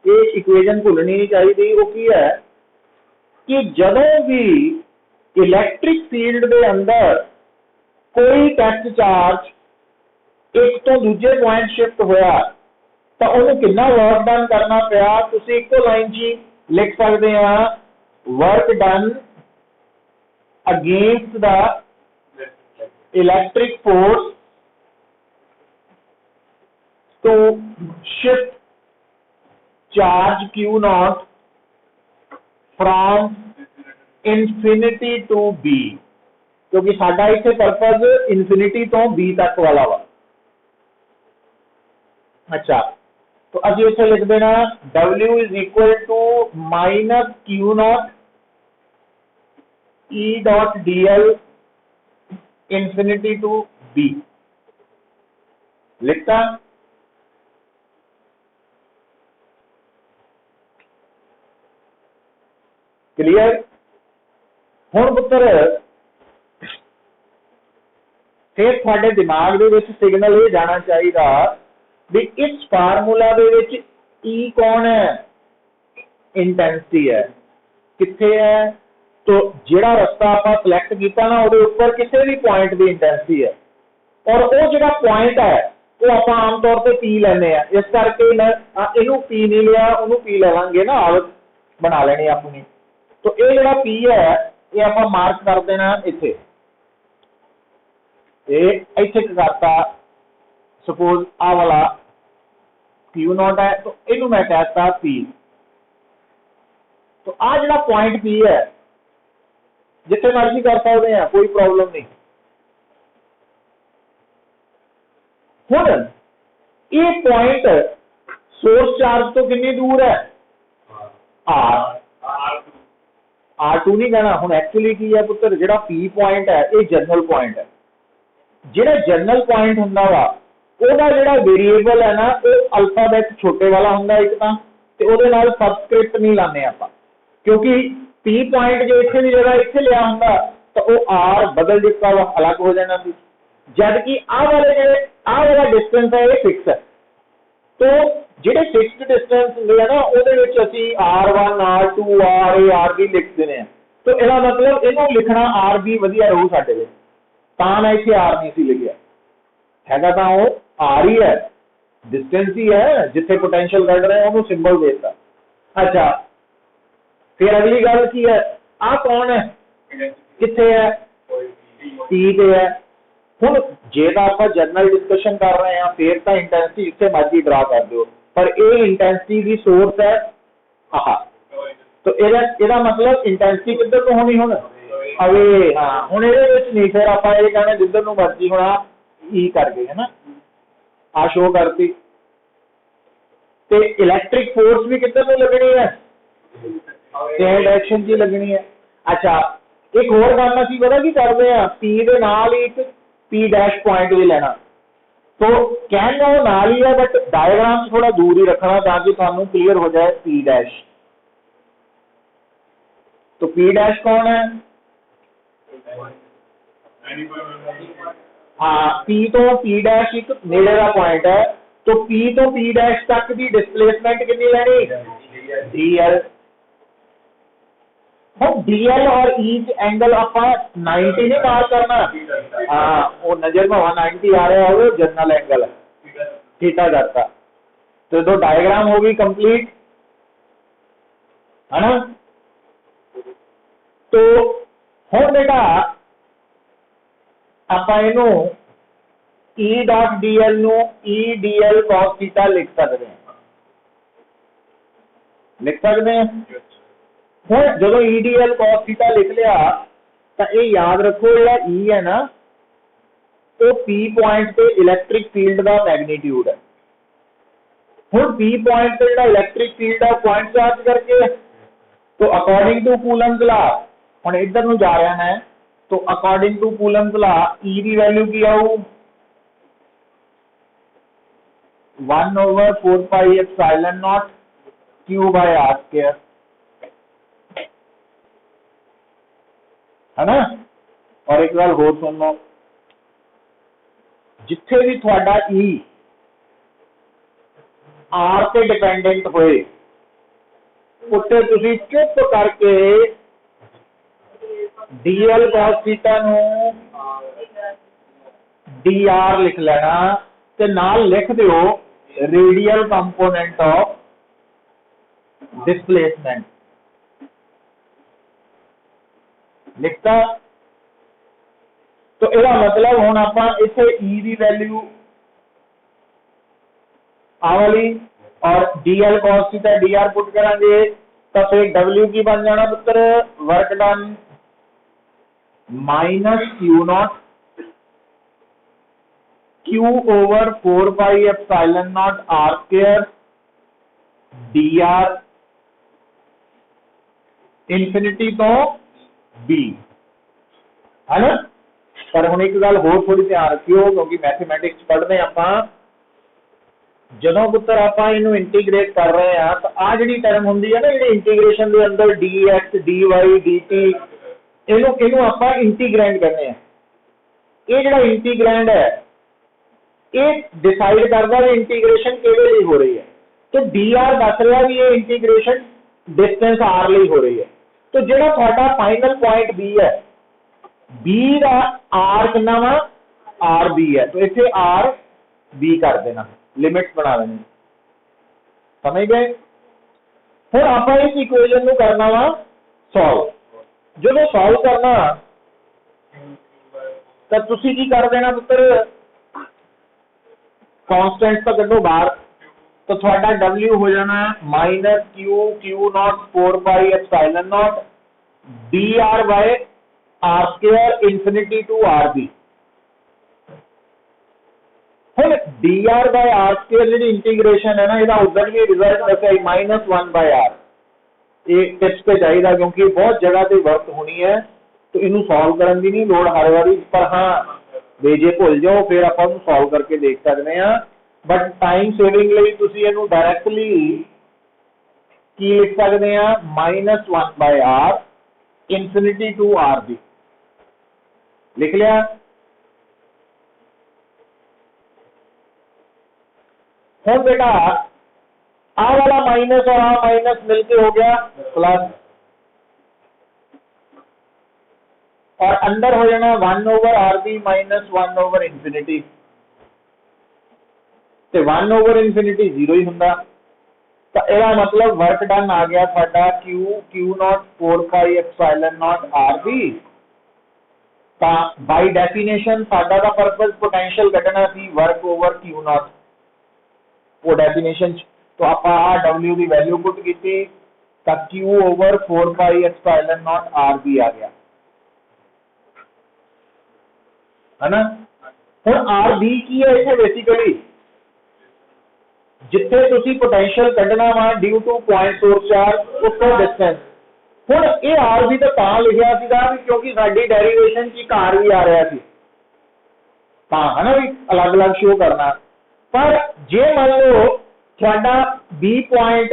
ये इक्वेशन भुलनी नहीं चाहिए, वो की है कि जदों भी इलैक्ट्रिक फील्ड के अंदर कोई टेस्ट चार्ज एक तो दूजे पॉइंट शिफ्ट होया तो उन्हें कितना वर्क डन करना पिया, तुसीं इको लाइन जी लिख सकते हैं, work done against the electric force to shift charge Q0 from infinity to B, क्योंकि साडा इत्थे पर्पज इनफिनिटी तो B तक वाला वा। अच्छा, तो असीं इत्थे लिख देना W is equal to minus Q0 E dot DL infinity to B, लिखता। क्लियर? हुण पुत्र फिर तुहाडे दिमाग दे विच सिग्नल ये जाना चाहिए भी इस फार्मूला दे विच ई कौन है, इंटेंसिटी है, कित्थे है, तो जिहड़ा रस्ता आपां सिलेक्ट कीता ना उहदे उपर किसी भी पॉइंट की इंटेंसिटी है, और वो जिहड़ा पॉइंट है वो आपां आम तौर पर पी लैंदे आ, इस करके इहनूं पी नहीं लिया, उहनूं पी लवांगे ना, आदत बना लेनी अपनी। तो ये जिहड़ा पी है ये आप मार्क कर देना इत्थे, इत्थे करता, सपोज आ वाला Q0 है तो इनू मैं कहता पी। तो आ जिहड़ा पॉइंट पी है जिथे मर्जी कर सकते हैं, कोई प्रॉब्लम नहीं। हुण ये पॉइंट सोर्स चार्ज तो कितनी दूर है, R2 नहीं कहना। हुण एक्चुअली की है पुत्र, जिहड़ा P पॉइंट है ये जनरल पॉइंट है, जिहड़ा जनरल पॉइंट हुंदा वा ओहदा जिहड़ा वेरीएबल है ना वो अल्फाबेट छोटे वाला हुंदा एक तां, ते ओहदे नाल सबस्क्रिप्ट नहीं लाने आपां, क्योंकि P पॉइंट जो इत्थे दी जगह इत्थे लिया हुंदा तो वो R बदल दिता वा, अलग हो जाना सी। जबकि आ वाला डिस्टेंस है ये फिक्स है। तो ਜਿਹੜੇ ਫਿਕਸਡ डिस्टेंस ਹੁੰਦੇ ਆ ਨਾ ਉਹਦੇ ਵਿੱਚ ਅਸੀਂ R1 R2 RA RB ਲਿਖ ਦਿੰਦੇ ਆ। तो ਇਹਦਾ ਮਤਲਬ ਇਹਨੂੰ ਲਿਖਣਾ RB ਵਧੀਆ ਰਹੂ ਸਾਡੇ ਲਈ, ਤਾਂ ਮੈਂ ਇੱਥੇ R ਨਹੀਂ ਸੀ ਲਿਖਿਆ ਹੈਗਾ, ਤਾਂ ਉਹ R ਹੀ है, डिस्टेंस ही है जिथे पोटेंशियल कढ़ रहे हैं ਉਹਨੂੰ सिंबल देता। अच्छा फिर अगली गल की है, आ कौन है किथे है P ते है। ਹੁਣ ਜੇ ਤਾਂ ਆਪਾਂ ਜਨਰਲ डिस्कशन कर रहे हैं फिर तो इंटेंसिटी जिथे मर्जी ड्रा कर दो, पर ये इंटेंसिटी की सोर्स है आह, तो ਇਹਦਾ मतलब इंटेंसिटी किधर तो होनी हुण अवे। हाँ हुण ਇਹਦੇ ਵਿੱਚ नहीं, फिर ਆਪਾਂ ਇਹ कहने जिधर ਨੂੰ मर्जी होना ई कर गए है ना, आ शो करती। ते इलैक्ट्रिक फोर्स भी किधर ਨੂੰ लगनी है, सेम डायरेक्शन च लगनी है। अच्छा एक होर गल ਅਸੀਂ पता की करते हैं, P ਦੇ ਨਾਲ ही एक P डैश पॉइंट भी लेना, तो कहना वो नाल ही है बट डायग्राम थोड़ा दूर ही रखना ताकि थानू क्लियर हो जाए P डैश। तो P डैश कौन है, हाँ P तो P डैश एक नेड़े का पॉइंट है, तो P तो P डैश तक की डिस्प्लेसमेंट कितनी लेनी DL। DL और E एंगल आपा 90 नहीं मार करना, हाँ वो नजर में 190 आ रहा है, वो जनरल एंगल है थीटा करता। तो दो डायग्राम होगी कंप्लीट है ना। तो हुण बेटा आपा इनू E डॉट DL नू E DL cos थीटा लिख सकते हैं, हुण जो EDL cos थीटा लिख लिया तो ये याद रखो ये E है ना, तो P पॉइंट पे इलैक्ट्रिक फील्ड का मैग्नीट्यूड है। हुण P पॉइंट पे जो इलैक्ट्रिक फील्ड है पॉइंट चार्ज करके, तो अकॉर्डिंग टू कूलम्स लॉ हुण इधर नूं जा रहा है, तो according to Coulomb's law E की वैल्यू की आऊ 1/4 pi epsilon naught Q by R square है ना। और एक गल होर सुन लो, जिथे भी थोड़ा E R पे डिपेंडेंट होए उत्ते तुसी चुप करके DL cos थीटा नू DR लिख लेना, ते नाल लिख दिओ रेडियल कंपोनेंट ऑफ डिस्प्लेसमेंट लिखता। तो इसका मतलब हुण आपां इत्थे E की वैल्यू आ वाली और DL cos theta DR put करांगे, तो फिर W की बन जाना पुत्र work done minus Q0 Q over 4 pi epsilon not R square DR infinity तो B है ना। पर हुण एक गल होर थोड़ी ध्यान रखियो, क्योंकि मैथमेटिक्स पढ़ने आपां जदों पुत्र आपां इनू इंटीग्रेट कर रहे हैं, तो आ जिहड़ी टर्म हुंदी है ना, जिहड़ी इंटीग्रेशन दे अंदर dx dy dt इनू आपां इंटीग्रैंड करने हैं। ये जिहड़ा इंटीग्रैंड है ये डिसाइड करदा है इंटीग्रेशन किहदे लई हो रही है। तो dr दस रहा भी ये इंटीग्रेशन डिस्टेंस r लई हो रही है। तो जिहड़ा तुहाडा फाइनल पॉइंट B है, B का R कितना वा RB है, तो इत्थे RB कर देना, लिमिट्स बना देनी, समझ गए। हुण आपां इस इक्वेशन नूं करना वा सॉल्व। जो सॉल्व करना तो तुसी की कर देना पुत्र, कांस्टेंट तो कड्डो बाहर, तो थोड़ा W हो जाना minus Q0 4 pi epsilon naught DR by R square infinity to RB। हुण DR बाय R स्क्वायर जी इंटीग्रेशन है ना, इहदा उधर भी रिजल्ट दस्सिया -1/R। ये टिप्स पे चाहिए क्योंकि बहुत जगह से वर्क होनी है, तो इनू सॉल्व करने की नहीं लोड़ हर बारी, पर हाँ बेजे भुल जाओ फिर आप सॉल्व करके देख सकते हैं। बट टाइम सेविंग लई तुसी इनू डायरैक्टली की लिख सकते हैं -1/R इन्फिनिटी टू RB लिख लिया। हुण बेटा आ वाला माइनस और आ माइनस मिलके हो गया प्लस, और अंदर हो जाना 1/RB माइनस 1/इंफिनिटी, ते 1/इंफिनिटी 0 ही हुंदा। तो यह मतलब वर्क डन आ गया साडा Q0 4πε0 RB। बाई डेफिनेशन साडा दा पर्पस पोटेंशियल कढना सी वर्क ओवर Q0 वो डेफिनेशन। तो आप W की वैल्यू पुट की तो Q ओवर 4πε0 RB आ गया है ना। हुण RB की है इसे बेसिकली जिथे तुसी पोटेंशियल कढना वा due two point source charge उसको डिस्टेंस। हुण ये RB तो तां लिखिया सीगा क्योंकि साडी डेरिवेशन च कार भी आ रहा सी तां है ना भी अलग अलग शो करना। पर जे मान लो तुहाडा B पॉइंट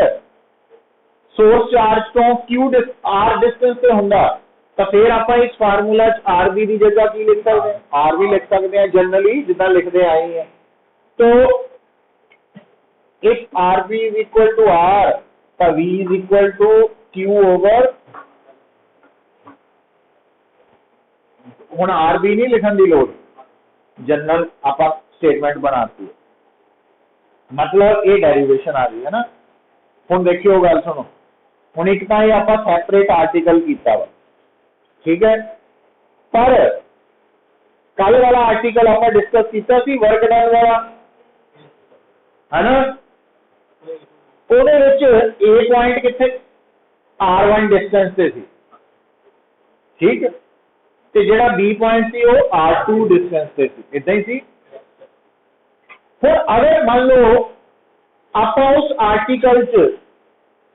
सोर्स चार्ज तो Q R डिस्टेंस पे हुंदा तो फिर आप इस फार्मूला च RB की जगह की लिख सकते हैं, RB लिख सकते हैं जनरली जिदा लिखते आए हैं। तो if RB is equal to R तो V is equal to Q over, हुण RB नहीं लिखन की लोड़, जनरल आप स्टेटमेंट बनाती है, मतलब ये डेरिवेशन आ गई है ना। हुण देखियो गल सुनो, हुण एक तो आप सैपरेट आर्टिकल किया वा ठीक है, पर कल वाला आर्टिकल आप डिस्कस किया सी वर्क डन वाला है ना। ਉਹਦੇ ਵਿੱਚ A पॉइंट किथे R1 डिस्टेंस से सी ठीक, ते जेड़ा B पॉइंट सी वो R2 डिस्टेंस से सी, इदां ही सी। फिर अगर मान लो आप उस आर्टिकल च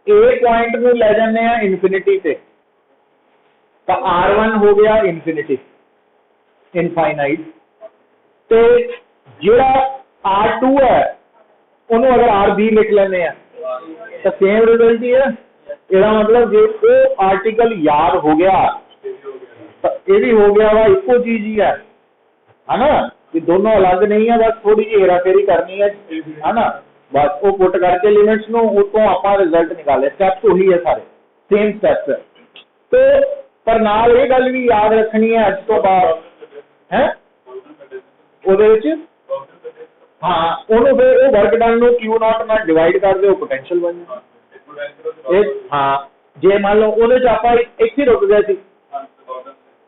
A पॉइंट नूं ले जाने आ इनफिनिटी ते तो R1 हो गया इनफिनिटी इनफाइनाइट, ते जेड़ा R2 है उन्होंने अगर RB लिख लेने हैं तो सेम रिजल्ट ही है। इसका मतलब जो वो आर्टिकल याद हो गया तो ये भी हो गया वा इको चीज ही है ना, कि दोनों अलग नहीं है, बस थोड़ी जी हेराफेरी करनी है ना, बस वो पुट करके लिमिट्स नो उसको आप रिजल्ट निकाले, स्टेप्स वही है सारे सेम स्टेप्स है। तो पर नाल ये गल भी याद रखनी है अज तो बाद है वो हाँ ਉਹਨੂੰ ਫਿਰ ਉਹ ਵਰਕ ਡਨ ਨੂੰ Q0 ਨਾਲ ਡਿਵਾਈਡ ਕਰ ਦਿਓ ਪੋਟੈਂਸ਼ੀਅਲ ਬਣ ਜਾਂਦਾ। ਇਹ ਹਾਂ ਜੇ ਮੰਨ ਲਓ ਉਹਦੇ ਚ ਆਪਾਂ ਇੱਥੇ ਰੁਕ ਗਏ ਸੀ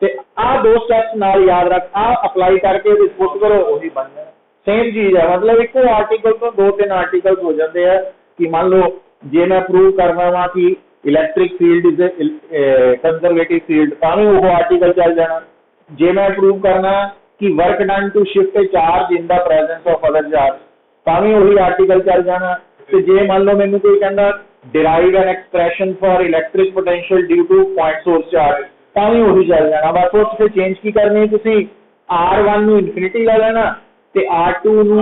ਤੇ ਆਹ ਦੋ ਸਟੈਪਸ ਨਾਲ ਯਾਦ ਰੱਖ, ਆਹ ਅਪਲਾਈ ਕਰਕੇ ਇਹਦੇ ਪੁੱਟ ਕਰੋ ਉਹੀ ਬਣ ਜਾਣਾ। ਸੇਮ ਚੀਜ਼ ਹੈ, मतलब ਇੱਕੋ ਆਰਟੀਕਲ ਤੋਂ ਦੋ ਤਿੰਨ ਆਰਟੀਕल्स हो जाते हैं कि मान लो ਜੇ मैं प्रूव करना वा कि electric field is conservative field ਤਾਂ ਵੀ ਉਹ आर्टिकल चल जाना। जे मैं प्रूव करना कि work done to shift a charge in the presence of other charge तावी वही आर्टिकल चल जाना। तो जे मान लो मैंने कोई कहना derive an expression for electric potential due two point source charge तावी वही चल जाना। बस उससे चेंज की करनी तुसी R1 ਨੂੰ इनफिनिटी ला लेना ते R2 ਨੂੰ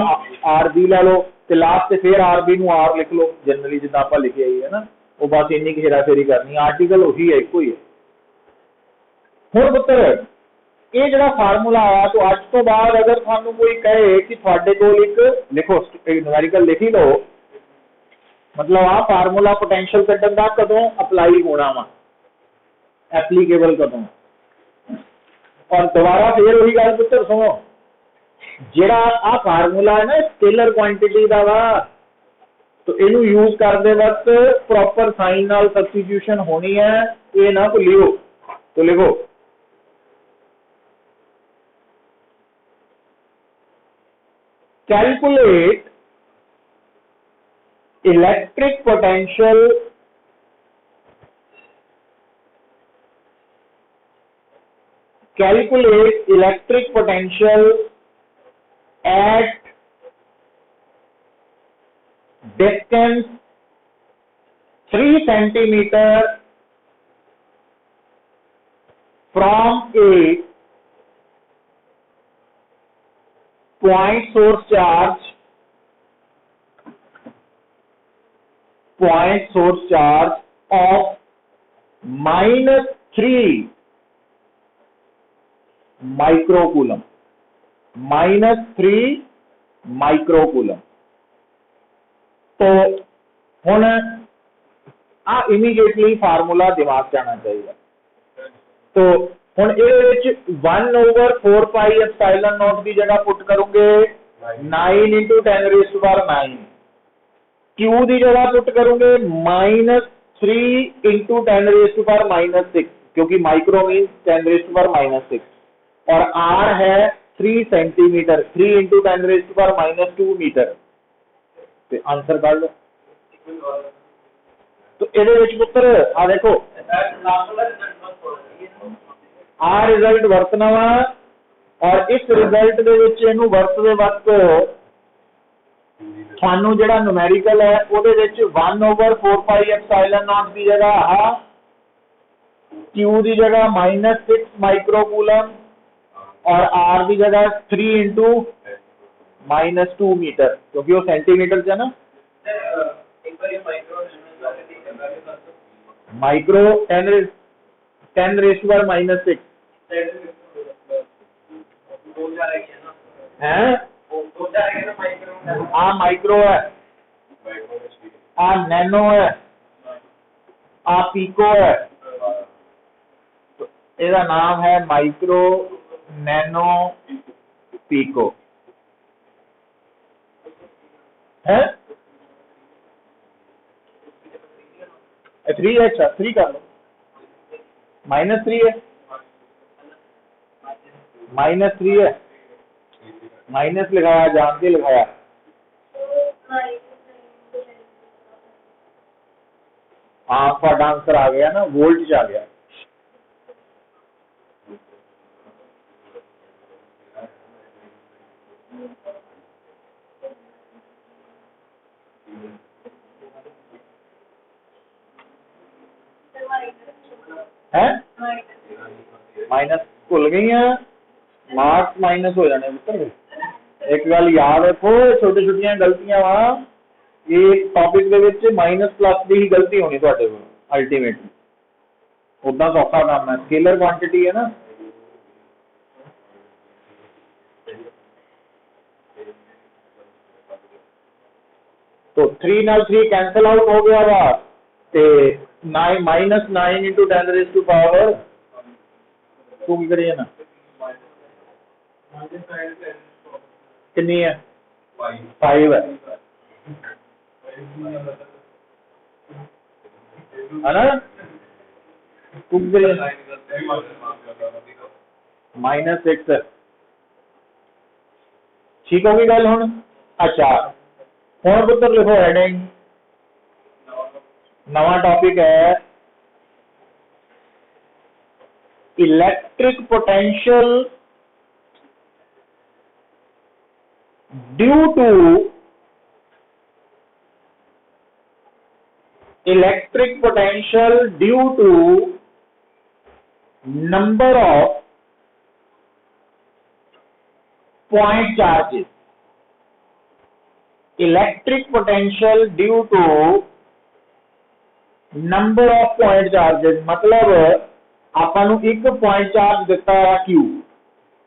RB ला लो ते लास्ट ते फिर RB ਨੂੰ R लिख लो जनरली जिदा आप लिखे ही है ना, वो बस इन्नी की हेराफेरी करनी, आर्टिकल वही है इको ही है। हुण पुत्र ये जो फार्मूला आया तो अज तो बाद अगर थानू कोई कहे कि थोड़े को एक लिखो न्यूमेरिकल लिख ही लो, मतलब आ फार्मूला पोटेंशियल कड्ढण दा कदों अप्लाई होना वा एप्लीकेबल कदों। और दोबारा फिर वही गल पुत्र सुनो, जेड़ा आ फार्मूला है ना स्केलर क्वांटिटी दा वा, तो इनू यूज करते वक्त प्रॉपर साइन नाल सब्सटीट्यूशन होनी है, ये ना भुलियो। तो लिखो calculate electric potential at distance 3 centimeter from a point source charge of -3 microcoulomb, -3 microcoulomb। तो हुण आ इमीडिएटली फार्मूला दिमाग च आना चाहिए। तो हुण ये 1/4πε0 की जगह पुट करोगे 9 × 10⁻⁹ क्यू की जगह पुट करोगे -3 × 10⁻⁻6 क्योंकि माइक्रो मीन 10⁻⁻6 और आर है 3 सेंटीमीटर 3 × 10⁻2 मीटर। तो आंसर कर लो। तो ये पुत्र आ देखो आ रिजल्ट वरतना वा और इस रिजल्ट दे विच इहनूं वरतदे वक्त थानू जिहड़ा न्यूमेरिकल है उहदे विच 1/4πε0 की जगह आ क्यू की जगह -6 माइक्रोकूलम और आर की जगह 3 × -2 मीटर क्योंकि वो सेंटीमीटर च है ना। माइक्रो 10⁻⁻6 है आ माइक्रो है आ नैनो है आ पीको है। तो इसका नाम है माइक्रो नैनो पीको है 3 है। अच्छा 3 कर लो -3 है -3 है माइनस लिखाया जान के लिखाया हाँ आपका आंसर आ गया ना वोल्ट च आ गया। है माइनस भुल गई है मार्क्स माइनस हो जाने पुत्र। एक गल याद रखो छोटी छोटिया गलतियां वा ये टॉपिक दे विच माइनस प्लस की ही गलती होनी तुहाडे कोल अल्टीमेटली उदा सौखा काम है स्केलर क्वांटिटी है ना। तो 3 नाल 3 कैंसल आउट हो गया वा ते -9 × 10⁻⁴ तू की करिए ना कितनी है 5 है ना। तू की करिए -6 ठीक होगी गल हुण। अच्छा हुण पुत्र लिखो हेडिंग नवा टॉपिक है electric potential due to number of point charges. Electric potential due to number of point charges मतलब आपां एक पॉइंट चार्ज दिता है क्यू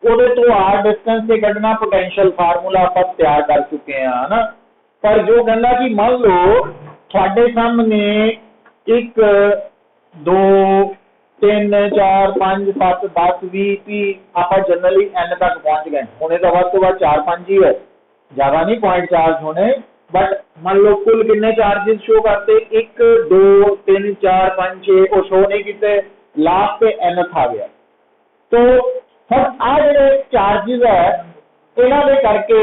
ਉਹਦੇ ਤੋਂ आर डिस्टेंस से कढ़ना पोटेंशियल फार्मूला आप तैयार कर चुके हैं है ना। पर जो कहना कि मान लो थोड़े सामने 1 2 3 4 5 7 10 20 30 आप जनरली n तक पहुंच गए होने तो वध 4 5 ही है ज्यादा नहीं पॉइंट चार्ज होने। बट मान लो कुल कितने चार्जेस शो करते 1 2 3 4 5 6 वो शो नहीं किते लास्ट पे nth आ गया। तो हम आ जो चार्जेस है इन्हों के करके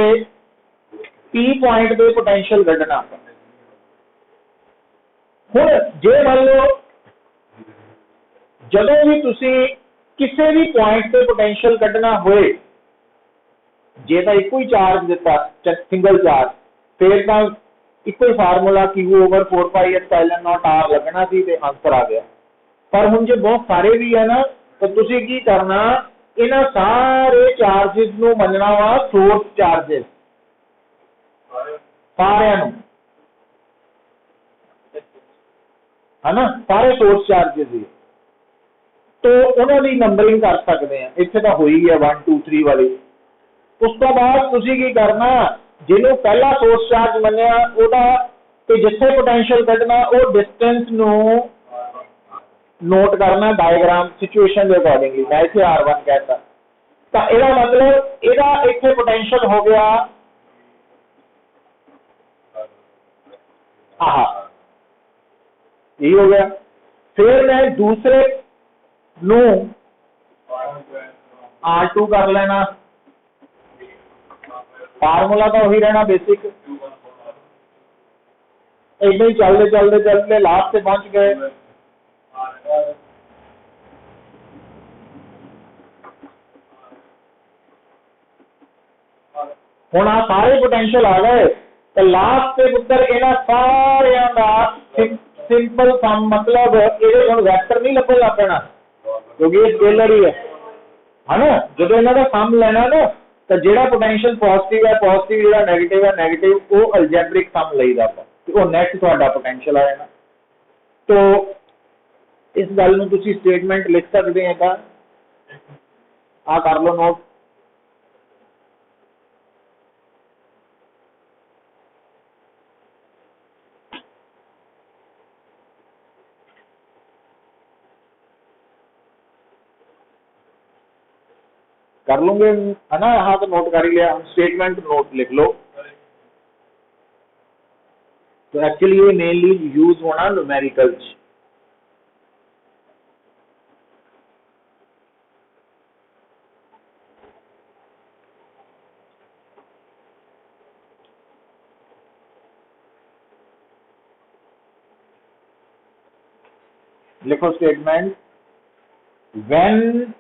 पी पॉइंट के पोटेंशियल कढ़ना। हुण जे मान लो जदों भी तुसी किसी भी पॉइंट पे पोटेंशियल कढ़ना होए जे तो एको ही चार्ज दिता सिंगल चार्ज फिर तो एको ही फार्मूला Q/4πε0 R लगना सी ते आंसर आ गया। पर हुण जे बहुत सारे भी है ना तो तुसी की करना इन्हां सारे चार्जेस नूं मनना वा सोर्स चार्जेस सारे है ना सारे सोर्स चार्जेस ही तो उन्होंने नंबरिंग कर सकते हैं। इत्थे तो हुई है 1 2 3 वाली। उस तो बाद तुसी की करना जिन्हों पहला सोर्स चार्ज मनिया ਤੇ ਜਿੱਥੇ पोटेंशियल ਕੱਢਣਾ ਉਹ डिस्टेंस ਨੂੰ नोट करना डायग्राम सिचुएशन के अकॉर्डिंगली। मैं इसे R1 कहता, तो ਇਹਦਾ मतलब ਇਹਦਾ ਇੱਥੇ पोटेंशियल हो गया आहा, यही हो गया। फिर मैं दूसरे नू R2 कर लेना, फार्मूला तो वही रहना बेसिक। इतना ही चलते चलते चलते लास्ट से पहुंच गए। हुण आ सारे पोटेंशियल आ गए, तो लास्ट से पुत्र इन्हां सारियां दा सिंपल सम, मतलब ये हुण वैक्टर नहीं लभेगा पैना क्योंकि ये स्केलर ही है ना। जो इन्हां दा सम लेना ना, तो जिहड़ा पोटेंशियल पॉजिटिव है पॉजिटिव, जिहड़ा नेगेटिव है नेगेटिव, वो अलजैब्रिक सम लईदा आपां, वो नेक्स्ट तुहाडा पोटेंशियल आ जाना। तो इस गल नूं तुसीं स्टेटमेंट लिख सकते हैं। का आ कर लो नोट। कर लूंगे है ना, हाँ तो नोट कर ही लिया। हम स्टेटमेंट नोट लिख लो। तो एक्चुअली ये मेनली यूज होना न्यूमेरिकल्स। लिखो स्टेटमेंट व्हेन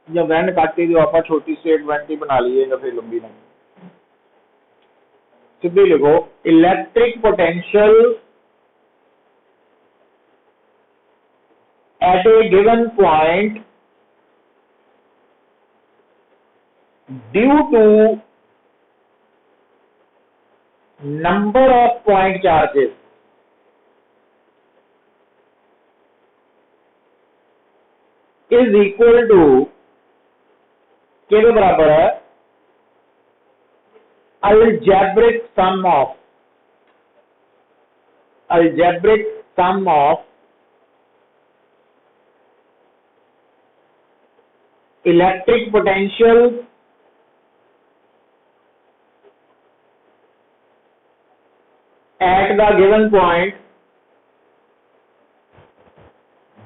या वैन काटी जो आप छोटी स्टेटमेंट ही बना लीए या फिर लंबी नहीं, सीधी लिखो electric potential at a given point due to number of point charges is equal to के बराबर है algebraic sum of electric potential at the given point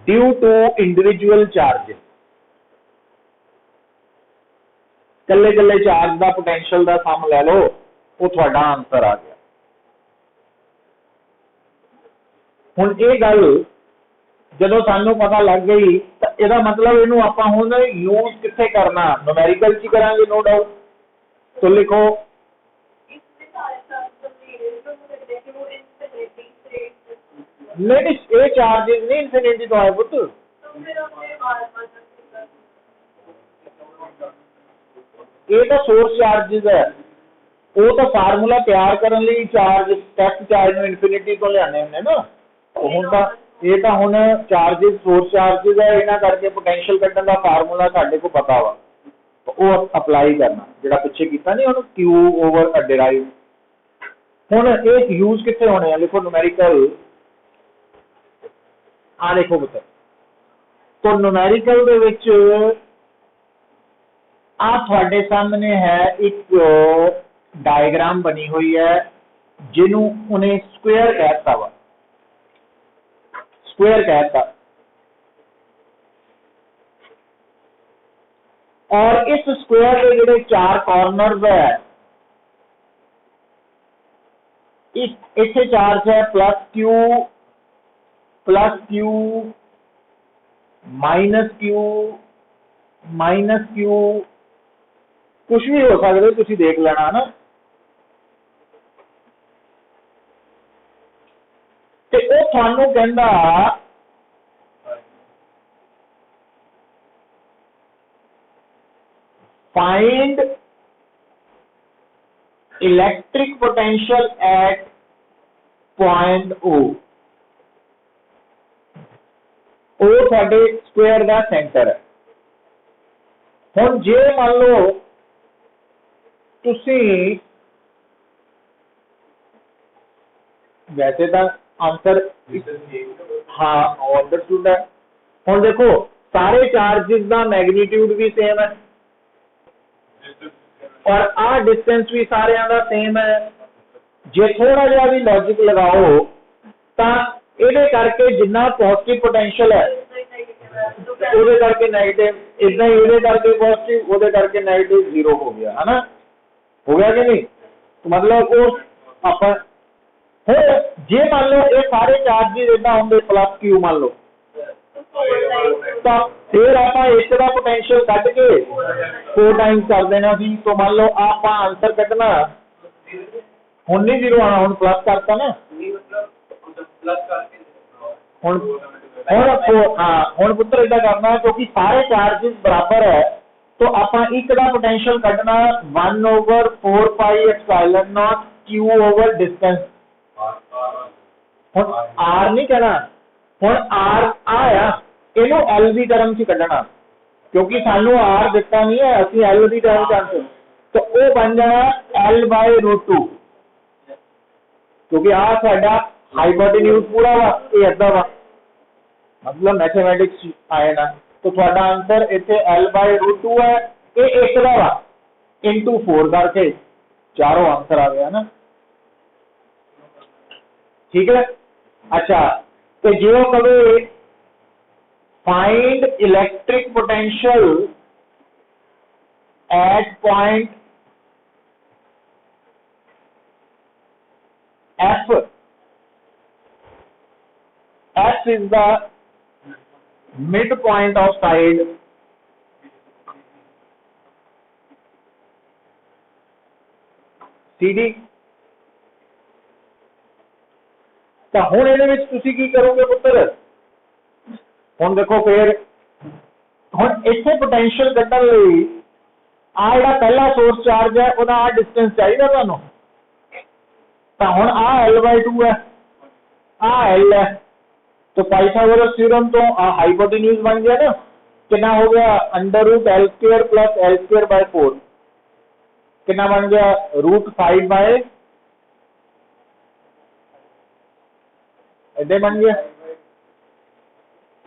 due to individual charges. कल्ले कल्ले चार्ज का पोटेंशियल का सम ले लो, वो थोड़ा आंसर आ गया। हुण ये गल जदों सानू पता लग गई, तो इसका मतलब इनू आपां हुण यूज कित्थे करना, न्यूमेरिकल च करांगे नो डाउट। तो लिखो नहीं, ये चार्जेस नहीं इनफिनिटी तो है पुत, ये तो सोर्स चार्जेस है। वो तो फार्मूला तैयार करने लिए चार्ज टेस्ट चार्ज इनफिनिटी तो लियाने हुंदे ना। हुण तां ये तो हुण चार्जेस सोर्स चार्जेस है, इन्हां करके पोटेंशियल कड्ढण दा फार्मूला साडे को पता वा, तो वो अप्लाई करना जिहड़ा पिछे कीता नहीं उहनूं क्यू ओवर अ डिराइव। हुण ये यूज कित्थे होने आ, लिखो न्यूमेरिकल आ देखो पुत्र। तो न्यूमेरिकल दे विच आ थोड़े सामने है एक डायग्राम बनी हुई है जिन्हों उन्हें स्क्वायर कहता वा, स्क्वायर कहता। और इस स्क्वायर के जिहड़े चार कॉर्नर्स है, इत्थे चार्ज है प्लस क्यू माइनस क्यू, कुछ भी हो सकता, तुसी देख लेना ना। ते ओ थानू कहंदा find electric potential at point O साडे स्क्वायर का सेंटर है। हुण जे मान लो तुसी वैसे तो आंसर हाँ अंडरस्टूड है। हुण देखो सारे चार्जेस का मैग्नीट्यूड भी सेम है और आ डिस्टेंस भी सारे का सेम है। जे थोड़ा जिहा भी लॉजिक लगाओ तो ये करके जिन्ना पॉजिटिव पोटेंशियल है ਉਹਦੇ करके नेगेटिव, इदा ही ये करके पॉजिटिव, वो करके नेगेटिव जीरो हो गया है ना, हो गया कि नहीं। तो मतलब वो आप जे मान लो ये सारे चार्जेस इदा होंगे प्लस क्यू मान लो तो फिर आप एक का पोटेंशियल कट के 4 टाइम्स कर देना सी। तो मान लो आप आंसर कटना हुण नहीं जीरो आना, हुण प्लस करता ना हुण पुत्र इदा करना क्योंकि सारे चार्जेस बराबर है तो आप एक का पोटेंशियल कटना 1/4 pi epsilon not Q over distance. हुण आर नहीं कहना, हुण आर आया इनू एल की टर्म च कटना क्योंकि सानू आर दिता नहीं है, असं एल की टर्म च आंसर तो वह बन जाना L/√2 क्योंकि आ साडा हाइपोटेन्यूज पूरा वा ये अद्धा वा मतलब मैथमेटिक्स आए ना। तो थोड़ा आंसर इतने L/√2 है, ये एक का वा इंटू 4 करके चारों आंसर आ गया ना, ठीक है। अच्छा तो जो कहे find electric potential at point F, F is the midpoint of side CD। तो हुण इहदे विच तुसीं की करोगे पुत्र, हुण देखो फिर हुण इत्थे पोटेंशियल कड्ढण लई आ जिहड़ा पहला सोर्स चार्ज है उहदा आ डिस्टेंस चाहिदा तुहानूं। तो हुण आ L/2 है, आ L है तो पाइथागोरस थ्योरम तो हाइपोटेन्यूज बन गया ना, कितना हो गया √L² प्लस L²/4 कितना बन गया √5 इधे बन गया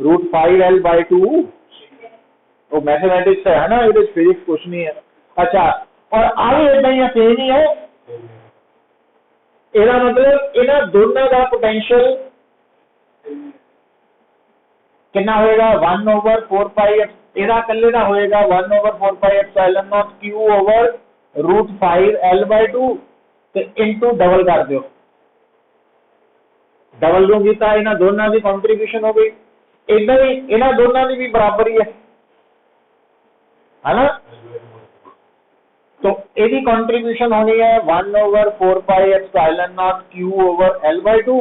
√5L/2। वो मैथमेटिक्स है ना, ये फिजिक्स कुछ नहीं है। अच्छा और आगे इदा ही सेम ही है, ਇਹਦਾ मतलब इन्हां दोनों का पोटेंशियल कितना होएगा 1/4 पाई, ਇਹਦਾ ਇਕੱਲੇ ਦਾ होएगा 1/4 pi epsilon not Q over √5L/2 ਤੇ इनटू डबल कर दो, डबल दूंगी तो इन्हां दोनों की कंट्रीब्यूशन हो गई। इदा ही इन्हां दोनों की भी बराबर ही है ना। तो यदि कंट्रीब्यूशन होनी है 1/4 pi epsilon not Q over L/2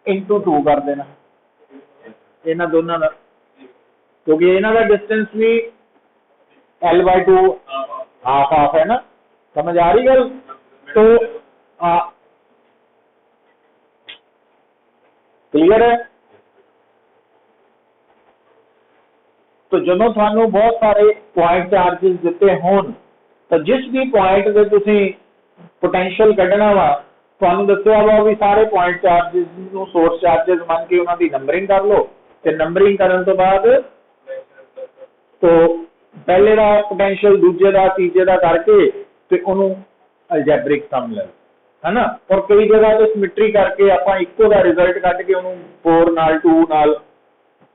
into 2 कर देना इन्हां दोनों का, क्योंकि इन्हां का डिस्टेंस भी L/2 हाफ हाफ है ना, समझ आ रही गल। तो क्लियर है। तो जो थानू बहुत सारे पॉइंट चार्जेस दिते होन तो जिस भी पॉइंट से तुसी पोटेंशियल कढ़ना वा थानू दस्सिया वा भी सारे पॉइंट चार्जेस नू सोर्स चार्जेस मान के उन्हां दी नंबरिंग कर लो ते नंबरिंग करन तो बाद तो पहले दा पोटेंशियल दूजे दा तीजे दा करके ते ओनू अलजेब्रिक सम ले है ना। और कई जगह तो सिमेट्री करके आपां इक्को दा रिजल्ट कट के ओनू 4 नाल 2 नाल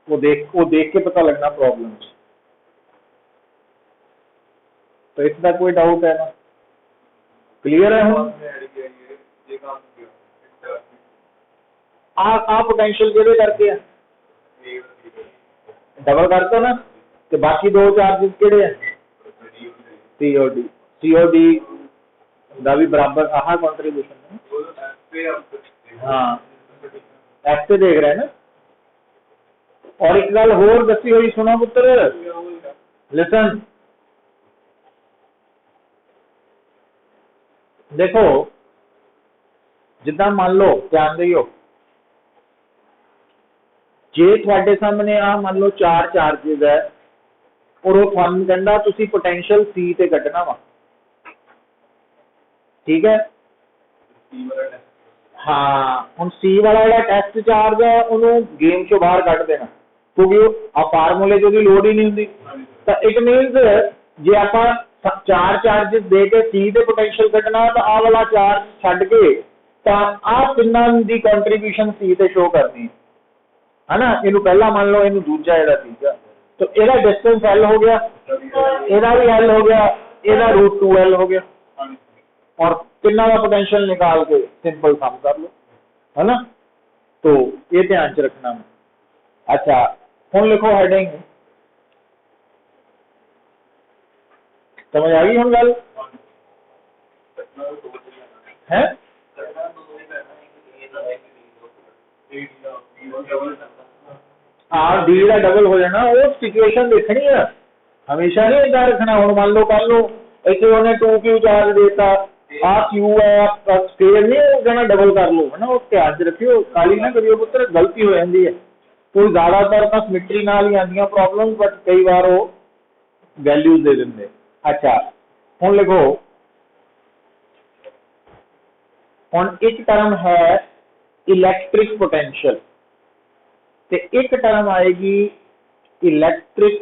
वो देख के पता लगना प्रॉब्लम। तो इसका कोई डाउट है ना, क्लियर है हम आ पोटेंशियल केदे करके है डबल कर दो ना, तो बाकी दो चार्जेस केड़े हैं सीओडी दा भी बराबर आहा कंट्रीब्यूशन है। हाँ एफ से देख रहे हैं ना। और एक गल होर दसी हुई सुनो पुत्र, लिसन देखो जिदा मान लो ध्यान दियो जे थोड़े सामने आ मान लो 4 चार्जेस है और वो ਤੁਹਾਨੂੰ ਕਹਿੰਦਾ ਤੁਸੀਂ पोटेंशियल C ਤੇ ਕੱਢਣਾ ਵਾ, ठीक है। हाँ हम C वाला ਜਿਹੜਾ ਟੈਸਟ ਚਾਰਜ ਹੈ ਉਹਨੂੰ ਗੇਮ ਚੋਂ ਬਾਹਰ ਕੱਢ ਦੇਣਾ, ਕਿਉਂਕਿ ਆ ਫਾਰਮੂਲੇ ਚ ਉਹਦੀ ਲੋੜ ਹੀ ਨਹੀਂ ਹੁੰਦੀ। ਤਾਂ ਇਟ ਮੀਨਸ ਜੇ ਆਪਾਂ ਚਾਰ ਚਾਰजेस ਦੇ ਕੇ C ਦੇ पोटेंशियल ਕੱਢਣਾ ਤਾਂ ਆਹ ਵਾਲਾ ਚਾਰਜ ਛੱਡ ਕੇ ਤਾਂ ਆਹ ਤਿੰਨਾਂ ਦੀ ਕੰਟਰੀਬਿਊਸ਼ਨ C ਤੇ ਸ਼ੋ ਕਰਨੀ है ना। ਇਹਨੂੰ ਪਹਿਲਾ ਮੰਨ ਲਓ, ਇਹਨੂੰ ਦੂਜਾ ਜਿਹੜਾ ਤੀਜਾ, तो ਇਹਦਾ डिस्टेंस L हो गया, ਇਹਦਾ भी L हो गया, ਇਹਦਾ √2L हो गया, और तिना का पोटेंशियल निकाल के सिंपल सम कर लो, है ना। तो ये ध्यान च रखना। अच्छा हुण लिखो हेडिंग, समझ आ गई हम गल है। हाँ डी का डबल हो जाना, वो सिचुएशन देखनी है, हमेशा नहीं इदा रखना। हुण मान लो कल नूं इत्थे उन्हें 2Q चार्ज देता, आ क्यू है, फिर नहीं कहना डबल कर लो, है ना। वो ध्यान च रखियो, काली ना करियो पुत्र, गलती हो जाती है। कोई ज्यादातर तो सिमेट्री नाल ही आंदियां प्रॉब्लम, बट कई बार वो वैल्यूज दे देंगे। अच्छा हुण लिखो, हुण एक टर्म है इलैक्ट्रिक पोटेंशियल ते एक टर्म आएगी इलैक्ट्रिक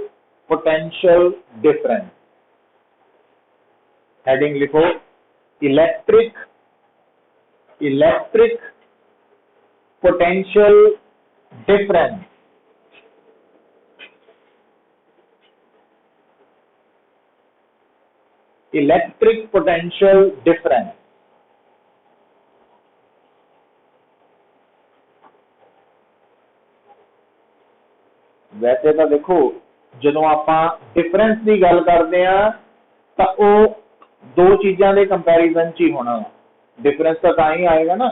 पोटेंशियल डिफरेंस। हेडिंग लिखो electric potential difference. Electric potential difference वैसे तो देखो जो आप डिफरेंस की गल करते हैं तो वो दो चीज़ों के कंपैरिजन च ही होना, डिफरेंस तो ही आएगा ना।